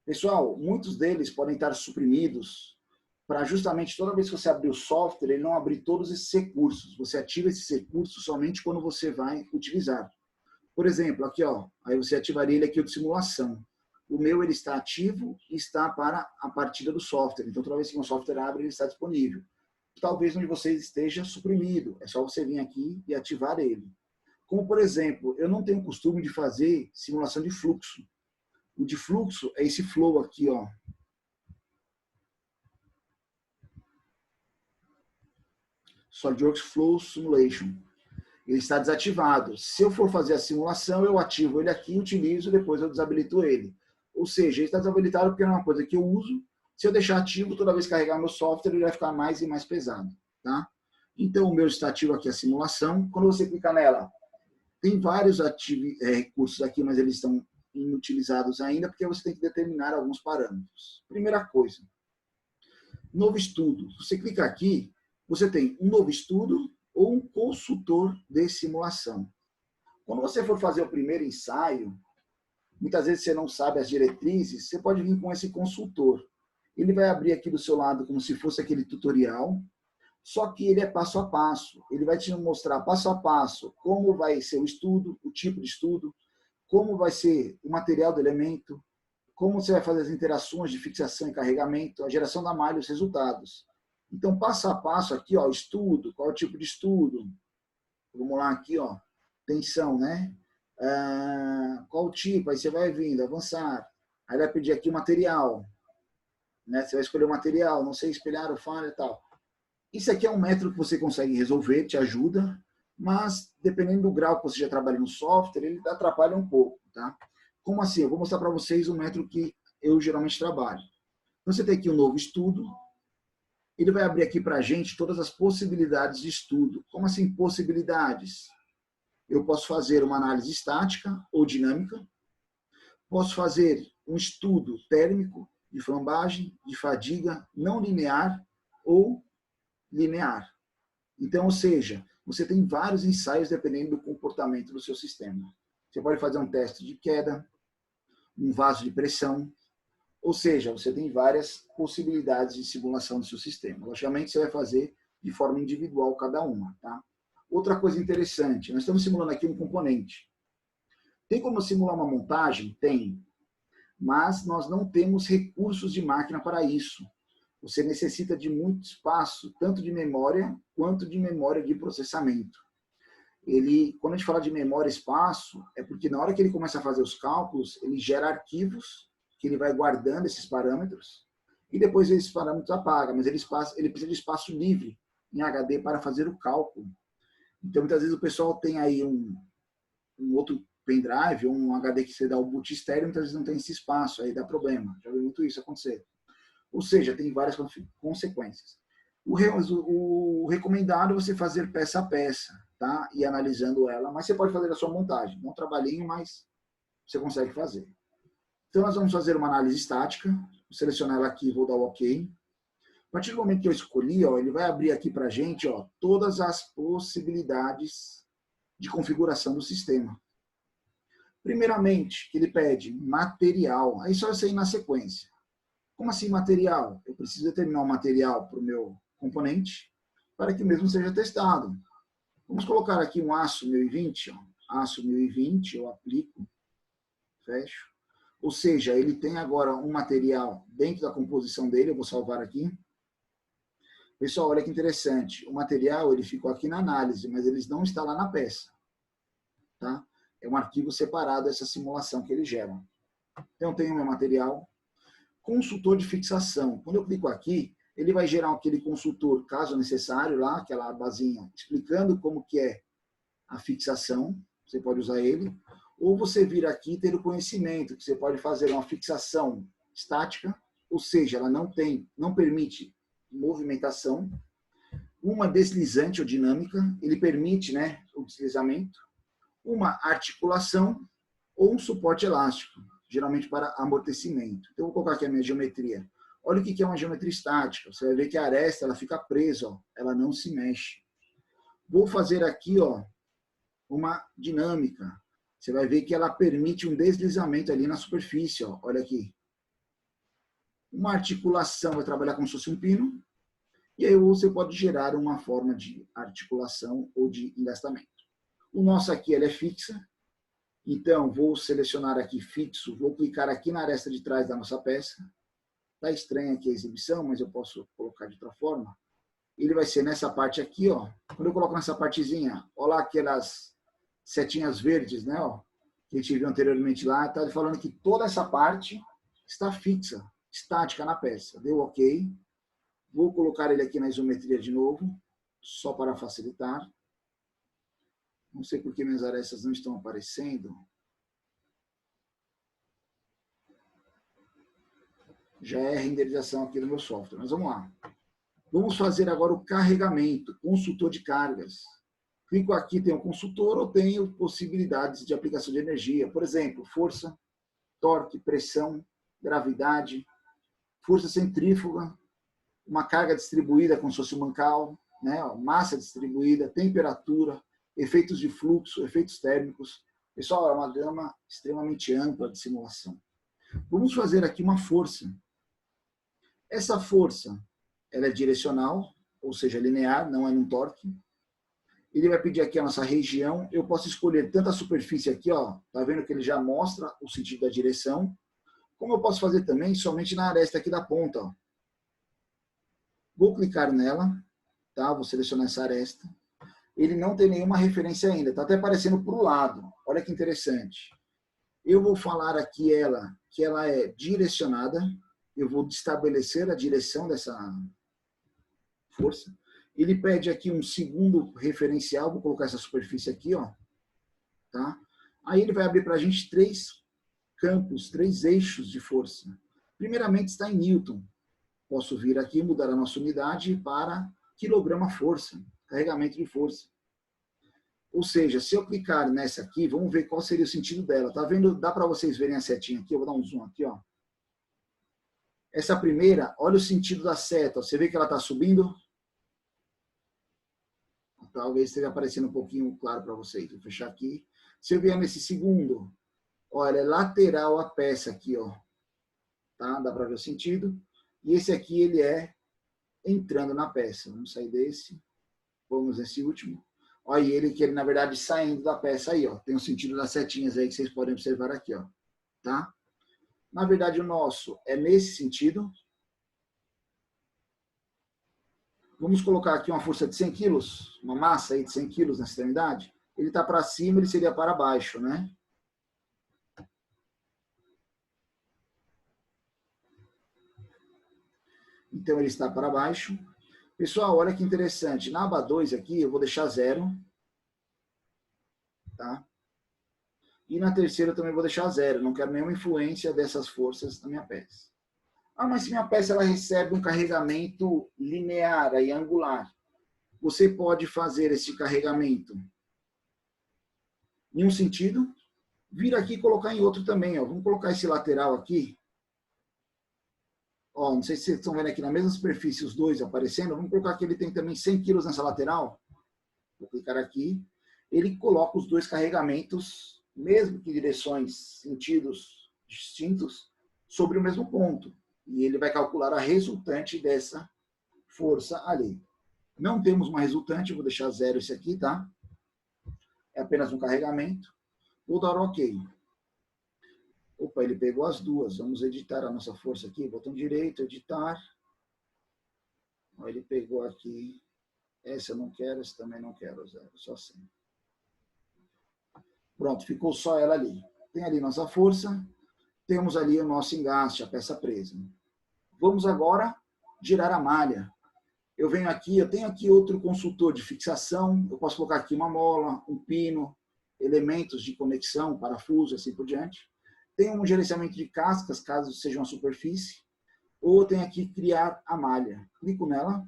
Pessoal, muitos deles podem estar suprimidos para justamente toda vez que você abrir o software, ele não abrir todos esses recursos. Você ativa esses recursos somente quando você vai utilizar. Por exemplo, aqui, ó, aí você ativaria ele aqui de simulação. O meu ele está ativo e está para a partida do software. Então, toda vez que um software abre, ele está disponível. Talvez um de vocês esteja suprimido. É só você vir aqui e ativar ele. Como, por exemplo, eu não tenho costume de fazer simulação de fluxo. O de fluxo é esse flow aqui, ó. SolidWorks Flow Simulation. Ele está desativado. Se eu for fazer a simulação, eu ativo ele aqui, utilizo, depois eu desabilito ele. Ou seja, ele está desabilitado porque é uma coisa que eu uso. Se eu deixar ativo, toda vez que carregar meu software, ele vai ficar mais e mais pesado. Tá? Então, o meu está ativo aqui, a simulação. Quando você clicar nela, tem vários recursos aqui, mas eles estão inutilizados ainda, porque você tem que determinar alguns parâmetros. Primeira coisa, novo estudo. Você clica aqui, você tem um novo estudo ou um consultor de simulação. Quando você for fazer o primeiro ensaio, muitas vezes você não sabe as diretrizes, você pode vir com esse consultor. Ele vai abrir aqui do seu lado como se fosse aquele tutorial, só que ele é passo a passo. Ele vai te mostrar passo a passo como vai ser o estudo, o tipo de estudo, como vai ser o material do elemento, como você vai fazer as interações de fixação e carregamento, a geração da malha e os resultados. Então, passo a passo aqui, ó, estudo, qual é o tipo de estudo? Vamos lá aqui, ó, tensão, né? Qual o tipo? Aí você vai vindo, avançar. Aí vai pedir aqui o material, né? Você vai escolher o material, não sei espelhar o falha e tal. Isso aqui é um método que você consegue resolver, te ajuda, mas dependendo do grau que você já trabalha no software, ele atrapalha um pouco, tá? Como assim? Eu vou mostrar para vocês o método que eu geralmente trabalho. Então, você tem aqui um novo estudo. Ele vai abrir aqui para a gente todas as possibilidades de estudo. Como assim possibilidades? Eu posso fazer uma análise estática ou dinâmica. Posso fazer um estudo térmico, de flambagem, de fadiga, não linear ou linear. Então, ou seja, você tem vários ensaios dependendo do comportamento do seu sistema. Você pode fazer um teste de queda, um vaso de pressão, ou seja, você tem várias possibilidades de simulação do seu sistema. Logicamente, você vai fazer de forma individual cada uma. Tá? Outra coisa interessante, nós estamos simulando aqui um componente. Tem como simular uma montagem? Tem. Mas nós não temos recursos de máquina para isso. Você necessita de muito espaço, tanto de memória quanto de memória de processamento. Quando a gente fala de memória e espaço, é porque na hora que ele começa a fazer os cálculos, ele gera arquivos que ele vai guardando esses parâmetros e depois esses parâmetros apaga, mas ele precisa de espaço livre em HD para fazer o cálculo. Então, muitas vezes o pessoal tem aí um outro pendrive, um HD que você dá o boot estéreo, muitas vezes não tem esse espaço, aí dá problema. Já vi muito isso acontecer. Ou seja, tem várias consequências. O recomendado é você fazer peça a peça, tá? E analisando ela, mas você pode fazer a sua montagem. Não um trabalhinho, mas você consegue fazer. Então, nós vamos fazer uma análise estática. Vou selecionar ela aqui, vou dar o OK. A partir do momento que eu escolhi, ó, ele vai abrir aqui para a gente, ó, todas as possibilidades de configuração do sistema. Primeiramente, ele pede material. Aí só você ir na sequência. Como assim material? Eu preciso determinar um material para o meu componente para que o mesmo seja testado. Vamos colocar aqui um aço 1020. Ó. Aço 1020, eu aplico, fecho. Ou seja, ele tem agora um material dentro da composição dele, eu vou salvar aqui. Pessoal, olha que interessante. O material ele ficou aqui na análise, mas ele não está lá na peça. Tá? É um arquivo separado essa simulação que ele gera. Então, eu tenho o meu material. Consultor de fixação. Quando eu clico aqui, ele vai gerar aquele consultor, caso necessário, lá, aquela basinha, explicando como que é a fixação, você pode usar ele, ou você vir aqui e ter o conhecimento, que você pode fazer uma fixação estática, ou seja, ela não permite movimentação, uma deslizante ou dinâmica, ele permite, né, o deslizamento, uma articulação ou um suporte elástico, geralmente para amortecimento. Então, eu vou colocar aqui a minha geometria. Olha o que é uma geometria estática. Você vai ver que a aresta ela fica presa, ó, ela não se mexe. Vou fazer aqui, ó, uma dinâmica. Você vai ver que ela permite um deslizamento ali na superfície, ó. Olha aqui. Uma articulação vai trabalhar como se fosse um pino, e aí você pode gerar uma forma de articulação ou de engastamento. O nosso aqui ele é fixa, então vou selecionar aqui fixo, vou clicar aqui na aresta de trás da nossa peça. Está estranha aqui a exibição, mas eu posso colocar de outra forma. Ele vai ser nessa parte aqui, ó. Quando eu coloco nessa partezinha, olha lá aquelas setinhas verdes, né, ó, que a gente viu anteriormente lá, está falando que toda essa parte está fixa, estática na peça. Deu OK. Vou colocar ele aqui na isometria de novo, só para facilitar. Não sei por que minhas arestas não estão aparecendo. Já é a renderização aqui no meu software, mas vamos lá. Vamos fazer agora o carregamento, consultor de cargas. Clico aqui, tem um consultor ou tenho possibilidades de aplicação de energia. Por exemplo, força, torque, pressão, gravidade, força centrífuga, uma carga distribuída como se fosse um mancal, né? Massa distribuída, temperatura, efeitos de fluxo, efeitos térmicos. Pessoal, é uma gama extremamente ampla de simulação. Vamos fazer aqui uma força. Essa força, ela é direcional, ou seja, linear, não é num torque. Ele vai pedir aqui a nossa região. Eu posso escolher tanto a superfície aqui, ó, tá vendo que ele já mostra o sentido da direção, como eu posso fazer também somente na aresta aqui da ponta, ó. Vou clicar nela, tá? Vou selecionar essa aresta. Ele não tem nenhuma referência ainda, tá até aparecendo para o lado. Olha que interessante. Eu vou falar aqui que ela é direcionada. Eu vou estabelecer a direção dessa força. Ele pede aqui um segundo referencial. Vou colocar essa superfície aqui, ó. Tá? Aí ele vai abrir para a gente 3 campos, 3 eixos de força. Primeiramente está em Newton. Posso vir aqui e mudar a nossa unidade para quilograma-força, carregamento de força. Ou seja, se eu clicar nessa aqui, vamos ver qual seria o sentido dela. Tá vendo? Dá para vocês verem a setinha aqui? Eu vou dar um zoom aqui, ó. Essa primeira, olha o sentido da seta. Você vê que ela está subindo? Talvez esteja aparecendo um pouquinho claro para vocês. Vou fechar aqui. Se eu vier nesse segundo, olha, é lateral a peça aqui, ó. Tá? Dá para ver o sentido. E esse aqui, ele é entrando na peça. Vamos sair desse. Vamos nesse último. Olha ele, que ele, na verdade, saindo da peça aí, ó. Tem o sentido das setinhas aí que vocês podem observar aqui, ó. Tá? Na verdade, o nosso é nesse sentido. Vamos colocar aqui uma força de 100 quilos, uma massa aí de 100 quilos na extremidade. Ele está para cima, ele seria para baixo, né? Então, ele está para baixo. Pessoal, olha que interessante. Na aba 2 aqui, eu vou deixar 0. Tá? E na terceira eu também vou deixar 0. Não quero nenhuma influência dessas forças na minha peça. Ah, mas se minha peça ela recebe um carregamento linear e angular, você pode fazer esse carregamento em um sentido, vir aqui e colocar em outro também. Ó. Vamos colocar esse lateral aqui. Ó, não sei se vocês estão vendo aqui na mesma superfície os dois aparecendo. Vamos colocar que ele tem também 100 quilos nessa lateral. Vou clicar aqui. Ele coloca os dois carregamentos, mesmo que em direções, sentidos distintos, sobre o mesmo ponto. E ele vai calcular a resultante dessa força ali. Não temos uma resultante, vou deixar 0 esse aqui, tá? É apenas um carregamento. Vou dar OK. Opa, ele pegou as duas. Vamos editar a nossa força aqui. Botão direito, editar. Ele pegou aqui. Essa eu não quero, essa também não quero. 0, só 100. Pronto, ficou só ela ali. Tem ali nossa força. Temos ali o nosso engaste, a peça presa. Vamos agora gerar a malha. Eu venho aqui, eu tenho aqui outro consultor de fixação, eu posso colocar aqui uma mola, um pino, elementos de conexão, parafuso, assim por diante. Tem um gerenciamento de cascas, caso seja uma superfície. Ou eu tenho aqui criar a malha. Clico nela.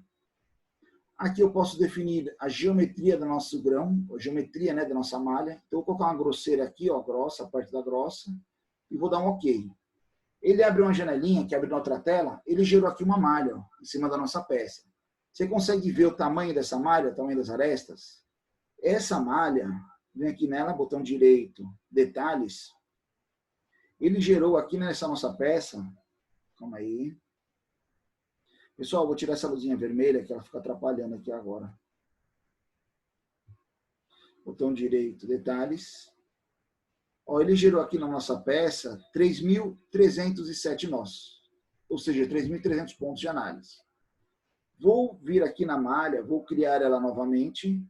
Aqui eu posso definir a geometria do nosso grão, a geometria, né, da nossa malha. Então eu vou colocar uma grosseira aqui, ó, grossa, a parte da grossa, e vou dar um OK. Ele abre uma janelinha, que abre na outra tela, ele gerou aqui uma malha, ó, em cima da nossa peça. Você consegue ver o tamanho dessa malha, o tamanho das arestas? Essa malha, vem aqui nela, botão direito, detalhes. Ele gerou aqui nessa nossa peça, calma aí. Pessoal, vou tirar essa luzinha vermelha, que ela fica atrapalhando aqui agora. Botão direito, detalhes. Ó, ele gerou aqui na nossa peça 3.307 nós, ou seja, 3.300 pontos de análise. Vou vir aqui na malha, vou criar ela novamente.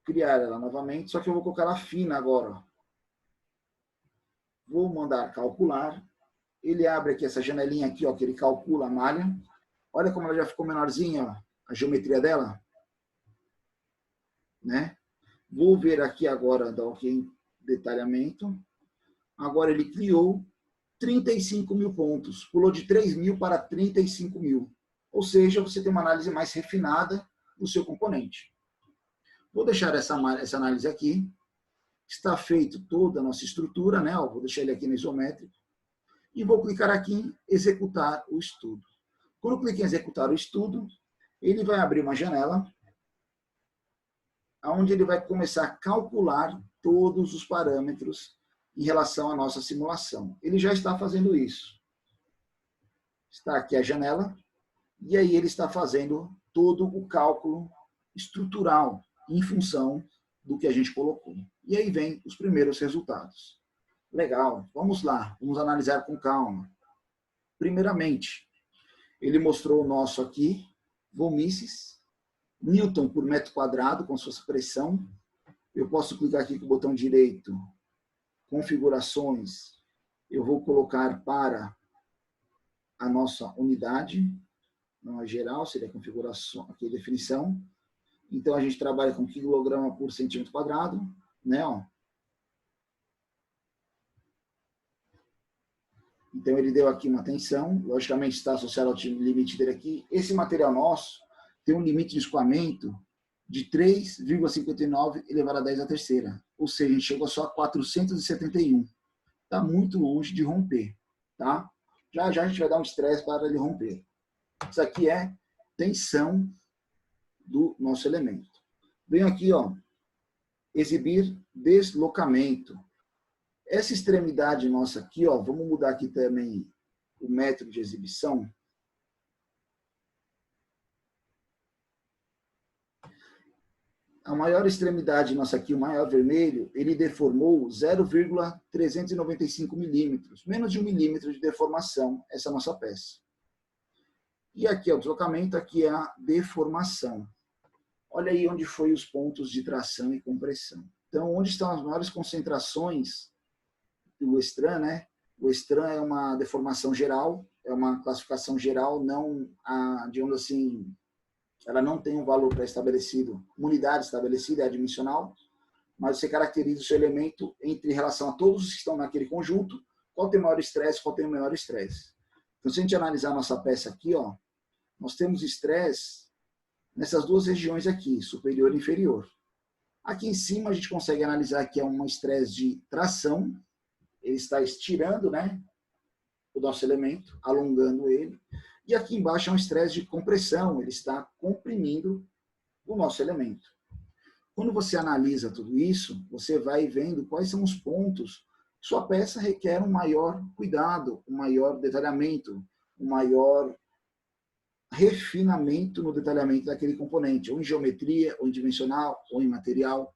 Criar ela novamente, só que eu vou colocar ela fina agora. Vou mandar calcular. Ele abre aqui essa janelinha aqui, ó, que ele calcula a malha. Olha como ela já ficou menorzinha, ó, a geometria dela. Né? Vou ver aqui agora, dar OK em detalhamento. Agora ele criou 35 mil pontos. Pulou de 3.000 para 35 mil. Ou seja, você tem uma análise mais refinada do seu componente. Vou deixar essa análise aqui. Está feito toda a nossa estrutura, né? Vou deixar ele aqui no isométrico. E vou clicar aqui em executar o estudo. Quando eu clico em executar o estudo, ele vai abrir uma janela, onde ele vai começar a calcular todos os parâmetros em relação à nossa simulação. Ele já está fazendo isso. Está aqui a janela, e aí ele está fazendo todo o cálculo estrutural em função do que a gente colocou. E aí vem os primeiros resultados. Legal, vamos lá, vamos analisar com calma. Primeiramente, ele mostrou o nosso aqui, Vomices, Newton por metro quadrado com sua pressão. Eu posso clicar aqui com o botão direito, configurações, eu vou colocar para a nossa unidade, não é geral, seria configuração, aqui definição. Então a gente trabalha com quilograma por centímetro quadrado, né, ó. Então ele deu aqui uma tensão, logicamente está associado ao limite dele aqui. Esse material nosso tem um limite de escoamento de 3,59 elevado a 10 à terceira. Ou seja, a gente chegou só a 471. Está muito longe de romper. Tá? Já a gente vai dar um estresse para ele romper. Isso aqui é tensão do nosso elemento. Venho aqui, ó, exibir deslocamento. Essa extremidade nossa aqui, ó, vamos mudar aqui também o metro de exibição. A maior extremidade nossa aqui, o maior vermelho, ele deformou 0,395 milímetros, menos de 1 milímetro de deformação, essa nossa peça. E aqui é o deslocamento, aqui é a deformação. Olha aí onde foi os pontos de tração e compressão. Então, onde estão as maiores concentrações do Westran, né? O Westran é uma deformação geral, é uma classificação geral, não, digamos assim, ela não tem um valor pré-estabelecido, uma unidade estabelecida, é adimensional, mas você caracteriza o seu elemento entre relação a todos os que estão naquele conjunto, qual tem maior estresse, qual tem o menor estresse. Então, se a gente analisar a nossa peça aqui, ó, nós temos estresse nessas duas regiões aqui, superior e inferior. Aqui em cima a gente consegue analisar que é um estresse de tração, ele está estirando, né, o nosso elemento, alongando ele. E aqui embaixo é um estresse de compressão, ele está comprimindo o nosso elemento. Quando você analisa tudo isso, você vai vendo quais são os pontos. Sua peça requer um maior cuidado, um maior detalhamento, um maior refinamento no detalhamento daquele componente, ou em geometria, ou em dimensional, ou em material.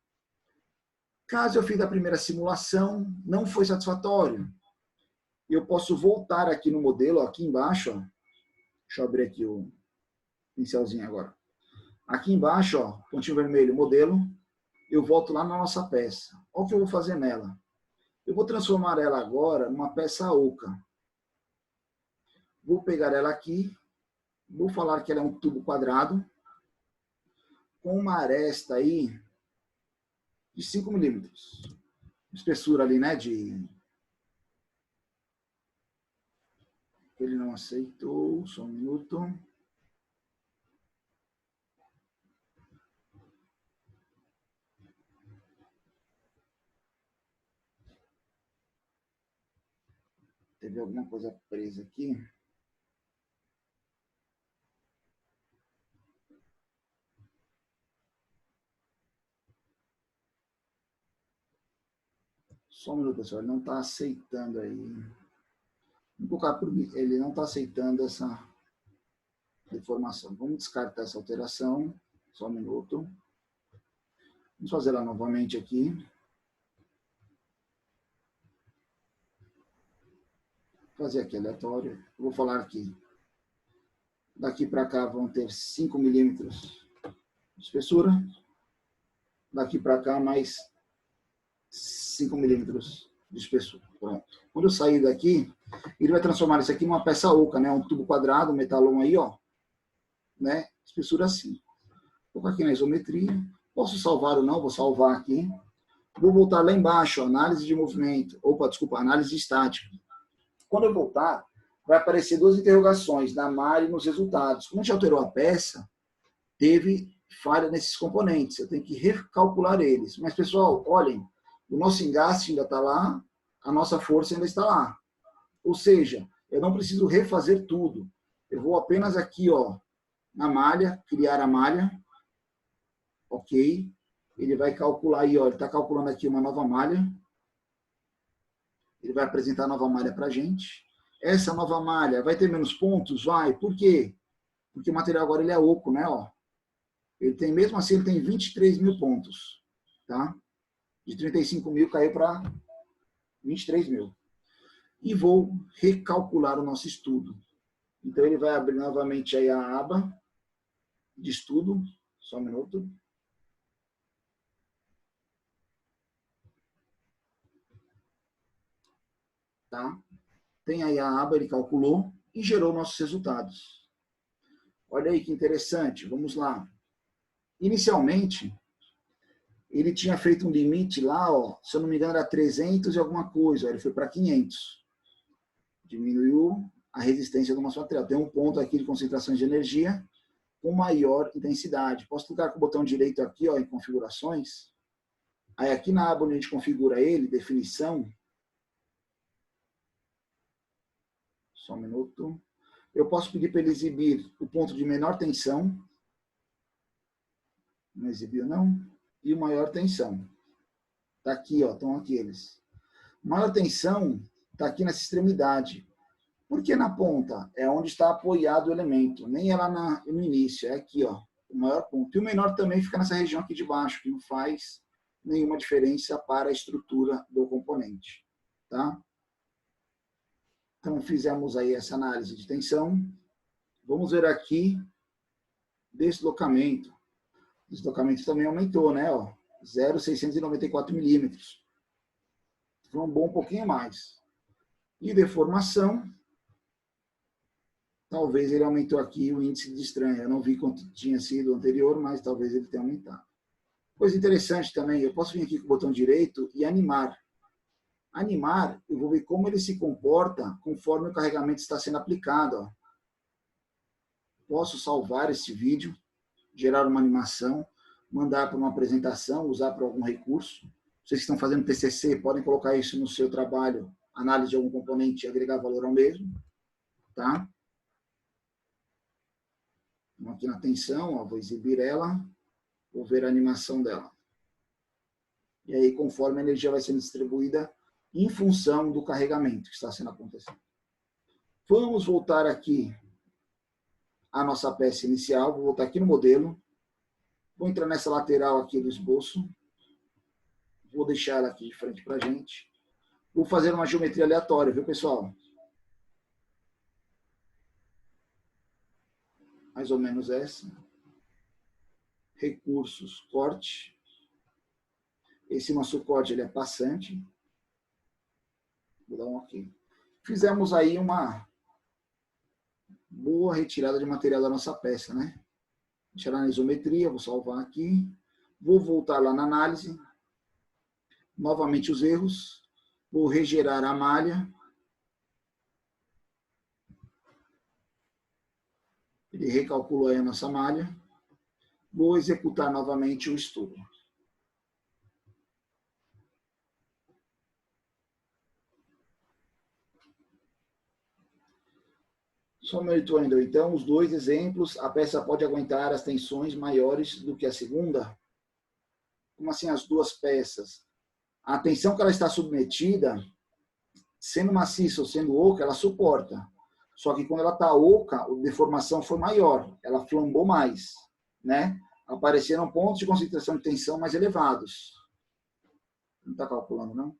Caso eu fiz a primeira simulação, não foi satisfatório, eu posso voltar aqui no modelo, ó, aqui embaixo, ó. Deixa eu abrir aqui o pincelzinho agora. Aqui embaixo, ó, pontinho vermelho, modelo, eu volto lá na nossa peça. Olha o que eu vou fazer nela. Eu vou transformar ela agora numa peça oca. Vou pegar ela aqui, vou falar que ela é um tubo quadrado, com uma aresta aí de 5 milímetros. Espessura ali, né, Ele não aceitou, só um minuto. Teve alguma coisa presa aqui. Só um minuto, pessoal. Ele não está aceitando aí. Vou colocar por mim. Ele não está aceitando essa informação. Vamos descartar essa alteração. Só um minuto. Vamos fazer ela novamente aqui. Fazer aqui aleatório. Vou falar aqui. Daqui para cá vão ter 5 milímetros de espessura. Daqui para cá mais 5 milímetros de espessura. Pronto. Quando eu sair daqui, ele vai transformar isso aqui numa peça oca, né? Um tubo quadrado, um metalon aí, ó. Né? Espessura assim. Vou colocar aqui na isometria. Posso salvar ou não? Vou salvar aqui. Vou voltar lá embaixo, análise de movimento. Opa, desculpa, análise estática. Quando eu voltar, vai aparecer duas interrogações na malha e nos resultados. Como a gente alterou a peça, teve falha nesses componentes. Eu tenho que recalcular eles. Mas, pessoal, olhem, o nosso engaste ainda está lá, a nossa força ainda está lá. Ou seja, eu não preciso refazer tudo. Eu vou apenas aqui, ó, na malha, criar a malha. Ok. Ele vai calcular aí, ó, ele está calculando aqui uma nova malha. Ele vai apresentar a nova malha para a gente. Essa nova malha vai ter menos pontos? Vai. Por quê? Porque o material agora ele é oco, né? Ó. Ele tem, mesmo assim, ele tem 23 mil pontos. Tá? De 35 mil caiu para 23 mil. E vou recalcular o nosso estudo. Então, ele vai abrir novamente aí a aba de estudo. Só um minuto. Tá? Tem aí a aba, ele calculou e gerou nossos resultados. Olha aí que interessante. Vamos lá. Inicialmente, ele tinha feito um limite lá, ó, se eu não me engano, era 300 e alguma coisa. Ele foi para 500. Diminuiu a resistência do nosso material. Tem um ponto aqui de concentração de energia com maior intensidade. Posso clicar com o botão direito aqui, ó, em configurações. Aí aqui na aba onde a gente configura ele, definição. Só um minuto. Eu posso pedir para ele exibir o ponto de menor tensão. Não exibiu, não. E o maior tensão. Está aqui, ó, estão aqui eles. Maior tensão está aqui nessa extremidade. Por que na ponta? É onde está apoiado o elemento. Nem é lá no início, é aqui, ó, o maior ponto. E o menor também fica nessa região aqui de baixo, que não faz nenhuma diferença para a estrutura do componente. Tá? Então, fizemos aí essa análise de tensão. Vamos ver aqui deslocamento. Deslocamento também aumentou, né? 0,694 milímetros. Trombou um pouquinho mais. E deformação, talvez ele aumentou aqui o índice de estranho. Eu não vi quanto tinha sido o anterior, mas talvez ele tenha aumentado. Coisa interessante também, eu posso vir aqui com o botão direito e animar. Animar, eu vou ver como ele se comporta conforme o carregamento está sendo aplicado. Ó. Posso salvar esse vídeo, gerar uma animação, mandar para uma apresentação, usar para algum recurso. Vocês que estão fazendo TCC, podem colocar isso no seu trabalho, análise de algum componente e agregar valor ao mesmo. Tá? Então, aqui na tensão, ó, vou exibir ela, vou ver a animação dela. E aí, conforme a energia vai sendo distribuída em função do carregamento que está sendo acontecido. Vamos voltar aqui à nossa peça inicial, vou voltar aqui no modelo, vou entrar nessa lateral aqui do esboço, vou deixar ela aqui de frente para a gente. Vou fazer uma geometria aleatória, viu, pessoal? Mais ou menos essa. Recursos, corte. Esse nosso corte ele é passante. Vou dar um OK. Fizemos aí uma Boa retirada de material da nossa peça, né? Tirar na isometria, vou salvar aqui. Vou voltar lá na análise. Novamente os erros. Vou regerar a malha. Ele recalculou aí a nossa malha. Vou executar novamente o estudo. Só monitorando então os dois exemplos. A peça pode aguentar as tensões maiores do que a segunda? Como assim as duas peças? A tensão que ela está submetida, sendo maciça ou sendo oca, ela suporta. Só que quando ela está oca, a deformação foi maior, ela flambou mais, né? Apareceram pontos de concentração de tensão mais elevados. Não está calculando, não?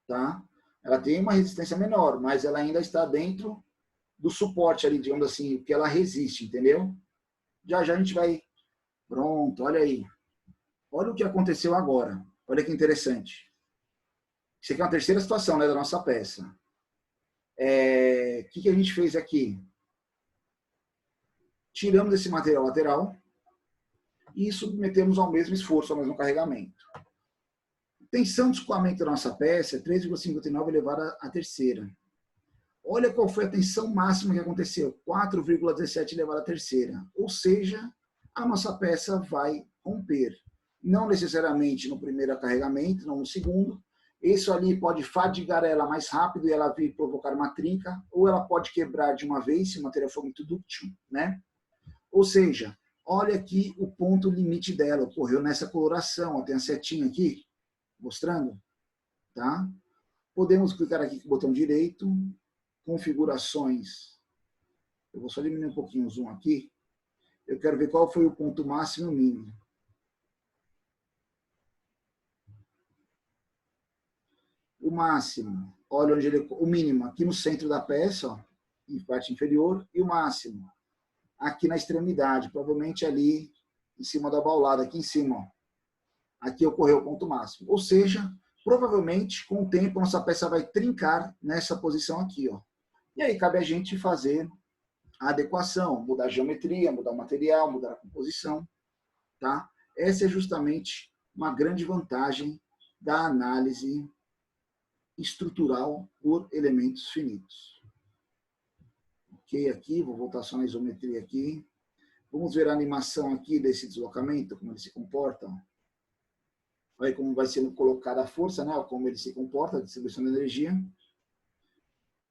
Tá? Ela tem uma resistência menor, mas ela ainda está dentro do suporte ali, digamos assim, que ela resiste, entendeu? Já já a gente vai... Pronto, olha aí. Olha o que aconteceu agora. Olha que interessante. Isso aqui é uma terceira situação, né, da nossa peça. O que a gente fez aqui? Tiramos esse material lateral e submetemos ao mesmo esforço, ao mesmo carregamento. Tensão de escoamento da nossa peça é 3,59 elevado à terceira. Olha qual foi a tensão máxima que aconteceu, 4,17 elevado à terceira. Ou seja, a nossa peça vai romper. Não necessariamente no primeiro carregamento, não no segundo. Isso ali pode fadigar ela mais rápido e ela vir provocar uma trinca, ou ela pode quebrar de uma vez, se o material for muito dúctil, né? Ou seja, olha aqui o ponto limite dela, ocorreu nessa coloração, ó, tem a setinha aqui, mostrando, tá? Podemos clicar aqui com o botão direito, configurações. Eu vou só diminuir um pouquinho o zoom aqui. Eu quero ver qual foi o ponto máximo e o mínimo. O máximo, olha onde ele, o mínimo aqui no centro da peça, ó, em parte inferior, e o máximo aqui na extremidade, provavelmente ali em cima da baulada, aqui em cima, ó. Aqui ocorreu o ponto máximo. Ou seja, provavelmente com o tempo nossa peça vai trincar nessa posição aqui, ó. E aí cabe a gente fazer a adequação, mudar a geometria, mudar o material, mudar a composição, tá? Essa é justamente uma grande vantagem da análise estrutural por elementos finitos. Ok, aqui, vou voltar só na isometria aqui. Vamos ver a animação aqui desse deslocamento, como ele se comporta. Olha como vai sendo colocada a força, né? Como ele se comporta, a distribuição de energia.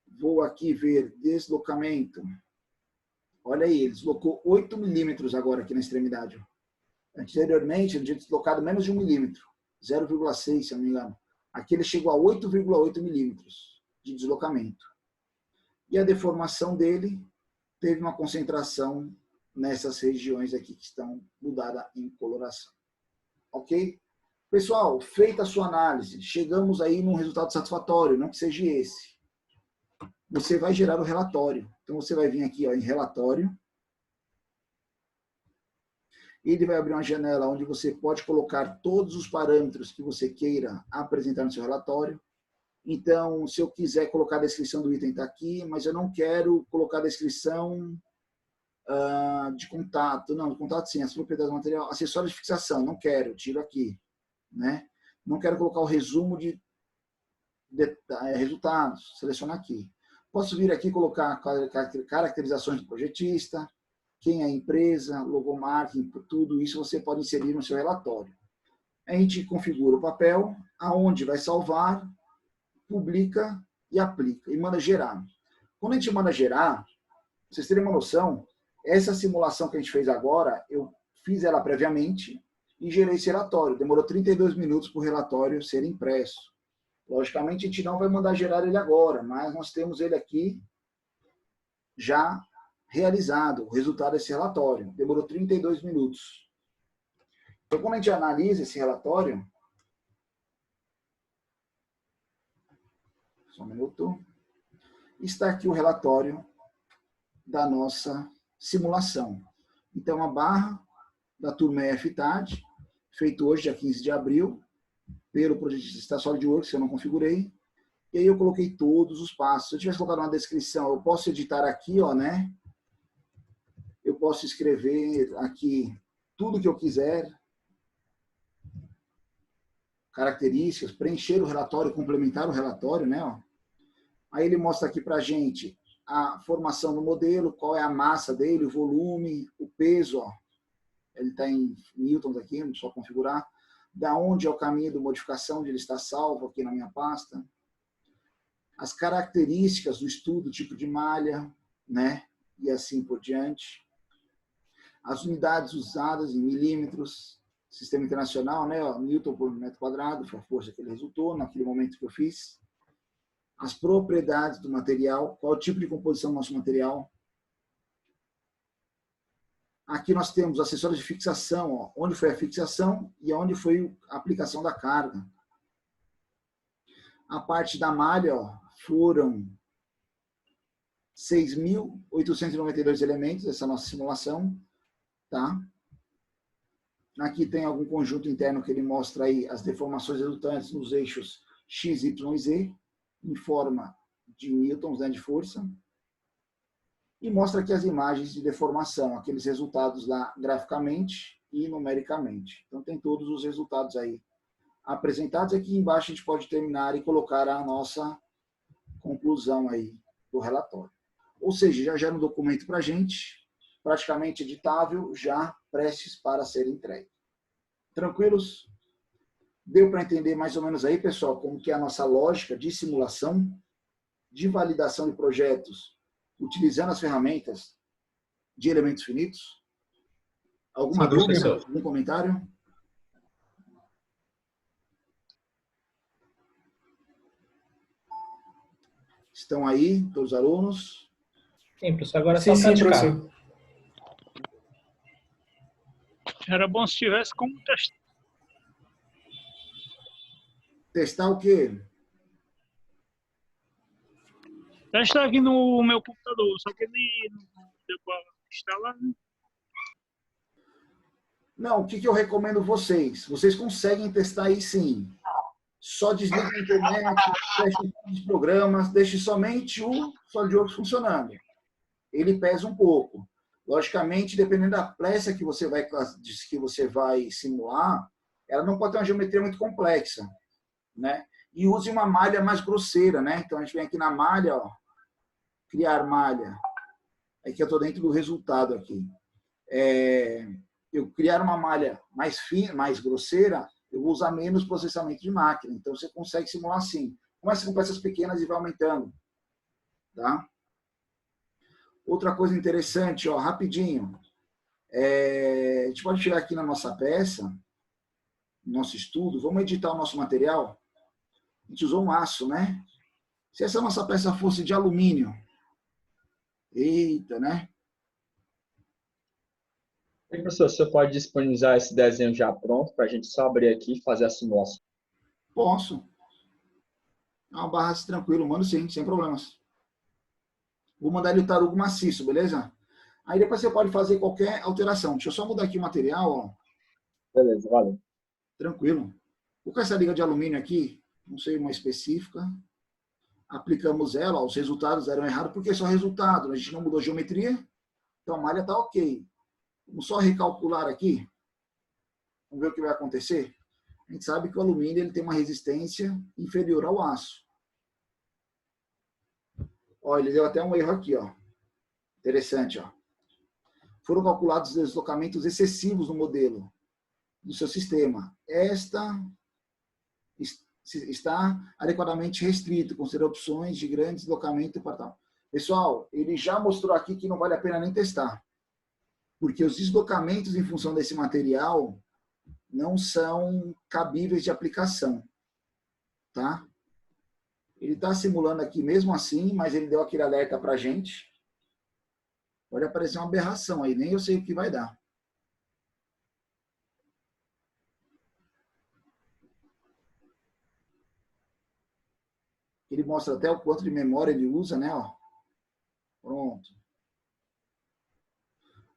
Vou aqui ver deslocamento. Olha aí, ele deslocou 8 milímetros agora aqui na extremidade. Anteriormente, ele tinha deslocado menos de 1 milímetro, 0,6, se eu não me engano. Aqui ele chegou a 8,8 milímetros de deslocamento. E a deformação dele teve uma concentração nessas regiões aqui que estão mudadas em coloração. Ok? Pessoal, feita a sua análise, chegamos aí num resultado satisfatório, não que seja esse. Você vai gerar o relatório. Então, você vai vir aqui ó, em relatório. Ele vai abrir uma janela onde você pode colocar todos os parâmetros que você queira apresentar no seu relatório. Então, se eu quiser colocar a descrição do item, está aqui, mas eu não quero colocar a descrição de contato. Não, de contato sim, as propriedades do material, acessórios de fixação, não quero, tiro aqui. Né? Não quero colocar o resumo de resultados, selecionar aqui. Posso vir aqui colocar caracterizações do projetista, quem é a empresa, logomarca, tudo isso você pode inserir no seu relatório. A gente configura o papel, aonde vai salvar, publica e aplica, e manda gerar. Quando a gente manda gerar, pra vocês terem uma noção, essa simulação que a gente fez agora, eu fiz ela previamente e gerei esse relatório. Demorou 32 minutos para o relatório ser impresso. Logicamente, a gente não vai mandar gerar ele agora, mas nós temos ele aqui já realizado, o resultado desse relatório. Demorou 32 minutos. Então, quando a gente analisa esse relatório... Só um minuto. Está aqui o relatório da nossa simulação. Então, a barra da turma EFTAD, feito hoje, dia 15 de abril, pelo projetista SolidWorks, que eu não configurei. E aí eu coloquei todos os passos. Se eu tivesse colocado uma descrição, eu posso editar aqui, ó, né? Eu posso escrever aqui tudo que eu quiser. Características, preencher o relatório, complementar o relatório, né? Ó. Aí ele mostra aqui pra gente a formação do modelo, qual é a massa dele, o volume, o peso, ó. Ele está em newtons aqui, só configurar. Da onde é o caminho de modificação, onde ele está salvo aqui na minha pasta. As características do estudo, tipo de malha, né? E assim por diante. As unidades usadas em milímetros, sistema internacional, né? Ó, Newton por metro quadrado, foi a força que ele resultou naquele momento que eu fiz. As propriedades do material, qual o tipo de composição do nosso material. Aqui nós temos acessórios de fixação, ó, onde foi a fixação e onde foi a aplicação da carga. A parte da malha, ó, foram 6.892 elementos, essa nossa simulação. Tá? Aqui tem algum conjunto interno que ele mostra aí as deformações resultantes nos eixos X, Y e Z, em forma de newtons, né, de força. E mostra aqui as imagens de deformação, aqueles resultados lá graficamente e numericamente. Então tem todos os resultados aí apresentados. Aqui embaixo a gente pode terminar e colocar a nossa conclusão aí do relatório. Ou seja, já gera um documento para a gente, praticamente editável, já prestes para ser entregue. Tranquilos? Deu para entender mais ou menos aí, pessoal, como que é a nossa lógica de simulação, de validação de projetos, utilizando as ferramentas de elementos finitos? Alguma Sim, dúvida? professor. Algum comentário? Estão aí, todos os alunos? Sim, professor. Agora é Sim, só sim, praticar. professor. Era bom se tivesse como testar. Testar o quê? Testar aqui no meu computador, só que ele não deu para instalar. Né? Não, o que eu recomendo vocês? Vocês conseguem testar aí sim. Só desliga a internet, fecha os programas, deixe somente o SolidWorks funcionando. Ele pesa um pouco. Logicamente, dependendo da peça que você vai simular, ela não pode ter uma geometria muito complexa, né? E use uma malha mais grosseira, né? Então a gente vem aqui na malha, ó, criar malha. Aqui eu estou dentro do resultado aqui. Eu criar uma malha mais fina, mais grosseira, eu vou usar menos processamento de máquina. Então você consegue simular assim. Começa com peças pequenas e vai aumentando, tá? Outra coisa interessante, ó, rapidinho. A gente pode chegar aqui na nossa peça, no nosso estudo, vamos editar o nosso material. A gente usou um aço, né? Se essa nossa peça fosse de alumínio, eita, né? E, professor, você pode disponibilizar esse desenho já pronto para a gente só abrir aqui e fazer a simulação? Posso. É uma barra tranquilo, mando sim, sem problemas. Vou mandar ele o tarugo maciço, beleza? Aí depois você pode fazer qualquer alteração. Deixa eu só mudar aqui o material, ó. Beleza, valeu. Tranquilo. Vou com essa liga de alumínio aqui, não sei uma específica. Aplicamos ela, ó, os resultados eram errados, porque é só resultado. A gente não mudou a geometria, então a malha está ok. Vamos só recalcular aqui. Vamos ver o que vai acontecer. A gente sabe que o alumínio ele tem uma resistência inferior ao aço. Ó, ele deu até um erro aqui, ó. Interessante, ó. Foram calculados deslocamentos excessivos no modelo do seu sistema. Esta está adequadamente restrito, considera opções de grande deslocamento para tal. Pessoal, ele já mostrou aqui que não vale a pena nem testar, porque os deslocamentos em função desse material não são cabíveis de aplicação, tá? Ele está simulando aqui mesmo assim, mas ele deu aquele alerta para a gente. Pode aparecer uma aberração aí, nem eu sei o que vai dar. Ele mostra até o quanto de memória ele usa, né? Ó. Pronto.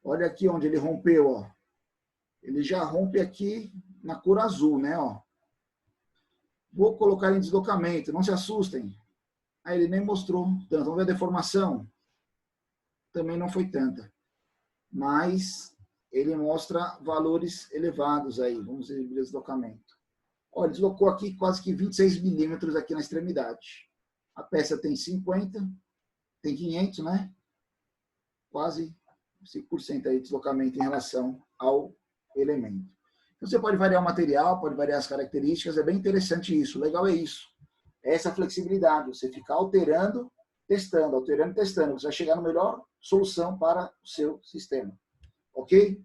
Olha aqui onde ele rompeu, ó. Ele já rompe aqui na cor azul, né? Ó. Vou colocar em deslocamento, não se assustem. Aí ele nem mostrou tanto. Vamos ver a deformação? Também não foi tanta. Mas ele mostra valores elevados aí. Vamos ver o deslocamento. Olha, ele deslocou aqui quase que 26 milímetros aqui na extremidade. A peça tem 50, tem 500, né? Quase 5% aí de deslocamento em relação ao elemento. Então, você pode variar o material, pode variar as características, é bem interessante isso. O legal é isso. É essa flexibilidade, você ficar alterando, testando, alterando, testando. Você vai chegar na melhor solução para o seu sistema. Ok?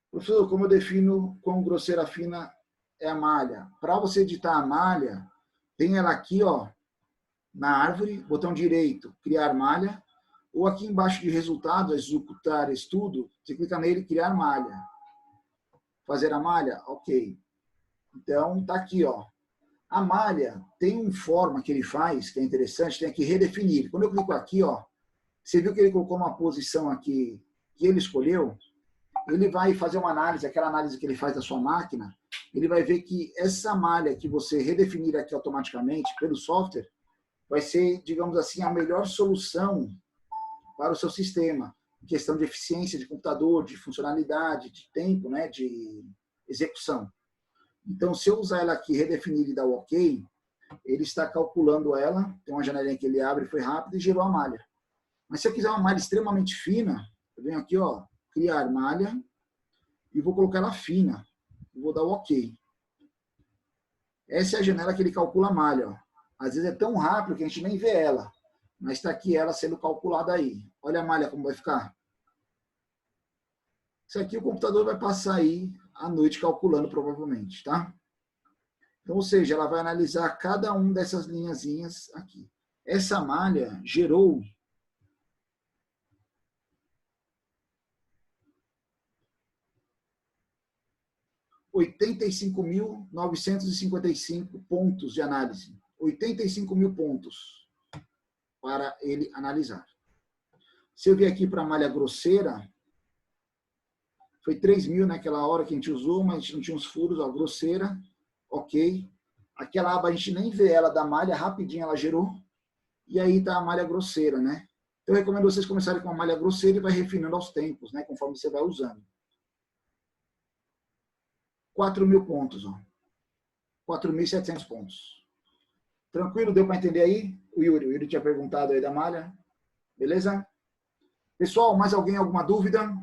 Professor, como eu defino quão grosseira fina é a malha? Para você editar a malha, tem ela aqui, ó, na árvore, botão direito, criar malha, ou aqui embaixo de resultado, executar estudo, você clica nele, criar malha. Fazer a malha? Ok. Então, tá aqui, ó. A malha tem uma forma que ele faz, que é interessante, tem aqui redefinir. Quando eu clico aqui, ó, você viu que ele colocou uma posição aqui que ele escolheu? Ele vai fazer uma análise, aquela análise que ele faz da sua máquina, ele vai ver que essa malha que você redefinir aqui automaticamente pelo software, vai ser, digamos assim, a melhor solução para o seu sistema, em questão de eficiência de computador, de funcionalidade, de tempo, né, de execução. Então, se eu usar ela aqui, redefinir e dar o OK, ele está calculando ela, tem uma janelinha que ele abre, foi rápido e gerou a malha. Mas se eu quiser uma malha extremamente fina, eu venho aqui, ó, criar malha e vou colocar ela fina. Eu vou dar o OK. Essa é a janela que ele calcula a malha, ó. Às vezes é tão rápido que a gente nem vê ela. Mas está aqui ela sendo calculada aí. Olha a malha como vai ficar. Isso aqui o computador vai passar aí à noite calculando provavelmente, tá? Então, ou seja, ela vai analisar cada uma dessas linhazinhas aqui. Essa malha gerou 85.955 pontos de análise. 85 mil pontos para ele analisar. Se eu vier aqui para a malha grosseira, foi 3.000 naquela hora que a gente usou, mas a gente não tinha os furos, ó, grosseira, ok. Aquela aba a gente nem vê ela da malha, rapidinho ela gerou, e aí está a malha grosseira, né? Então eu recomendo vocês começarem com a malha grosseira e vai refinando aos tempos, né? Conforme você vai usando. 4.000 pontos, ó. 4.700 pontos. Tranquilo? Deu para entender aí? O Yuri tinha perguntado aí da malha. Beleza? Pessoal, mais alguém, alguma dúvida?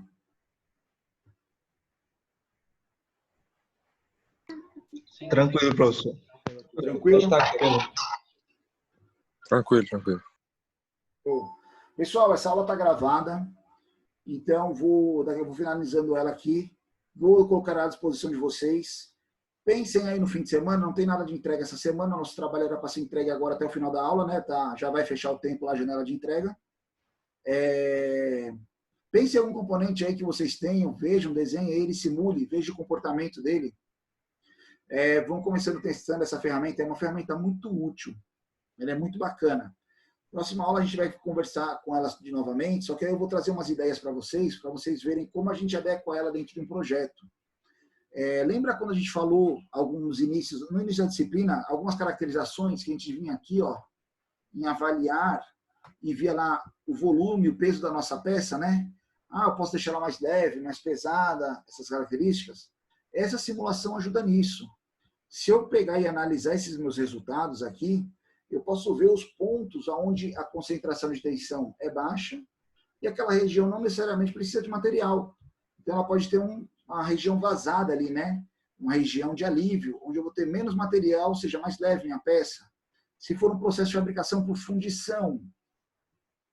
Tranquilo, professor. Tranquilo? Tranquilo. Pessoal, essa aula está gravada, então eu vou finalizando ela aqui. Vou colocar à disposição de vocês. Pensem aí no fim de semana, não tem nada de entrega essa semana, nosso trabalho era para ser entregue agora até o final da aula, né? Tá, já vai fechar o tempo lá, a janela de entrega. Pense em algum componente aí que vocês tenham, vejam, desenhem ele, simule, veja o comportamento dele. Vão começando testando essa ferramenta, é uma ferramenta muito útil, ela é muito bacana. Próxima aula a gente vai conversar com ela de novamente, só que aí eu vou trazer umas ideias para vocês verem como a gente adequa ela dentro de um projeto. Lembra quando a gente falou no início da disciplina, algumas caracterizações que a gente vinha aqui, ó, em avaliar e via lá o volume, o peso da nossa peça, né? Eu posso deixar ela mais leve, mais pesada, essas características. Essa simulação ajuda nisso. Se eu pegar e analisar esses meus resultados aqui, eu posso ver os pontos onde a concentração de tensão é baixa e aquela região não necessariamente precisa de material. Então, ela pode ter uma região vazada ali, né? Uma região de alívio, onde eu vou ter menos material, seja mais leve minha peça. Se for um processo de fabricação por fundição,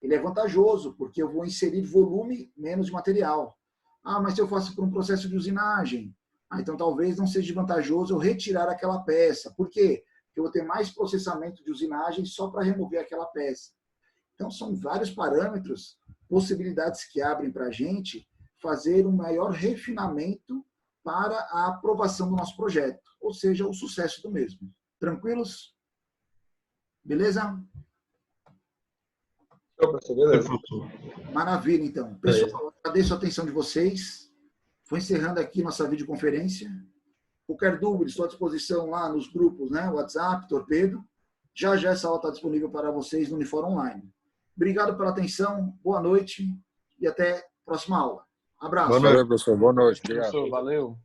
ele é vantajoso, porque eu vou inserir volume menos de material. Mas se eu faço por um processo de usinagem, então talvez não seja vantajoso eu retirar aquela peça. Por quê? Porque eu vou ter mais processamento de usinagem só para remover aquela peça. Então, são vários parâmetros, possibilidades que abrem para a gente fazer um maior refinamento para a aprovação do nosso projeto, ou seja, o sucesso do mesmo. Tranquilos? Beleza? Beleza. Maravilha, então. Pessoal, agradeço a atenção de vocês. Vou encerrando aqui nossa videoconferência. Qualquer dúvida, estou à disposição lá nos grupos, né? WhatsApp, Torpedo. Já já essa aula está disponível para vocês no Unifor Online. Obrigado pela atenção, boa noite e até a próxima aula. Abraço. Boa noite. Valeu, professor. Boa noite. Obrigado. Professor, valeu.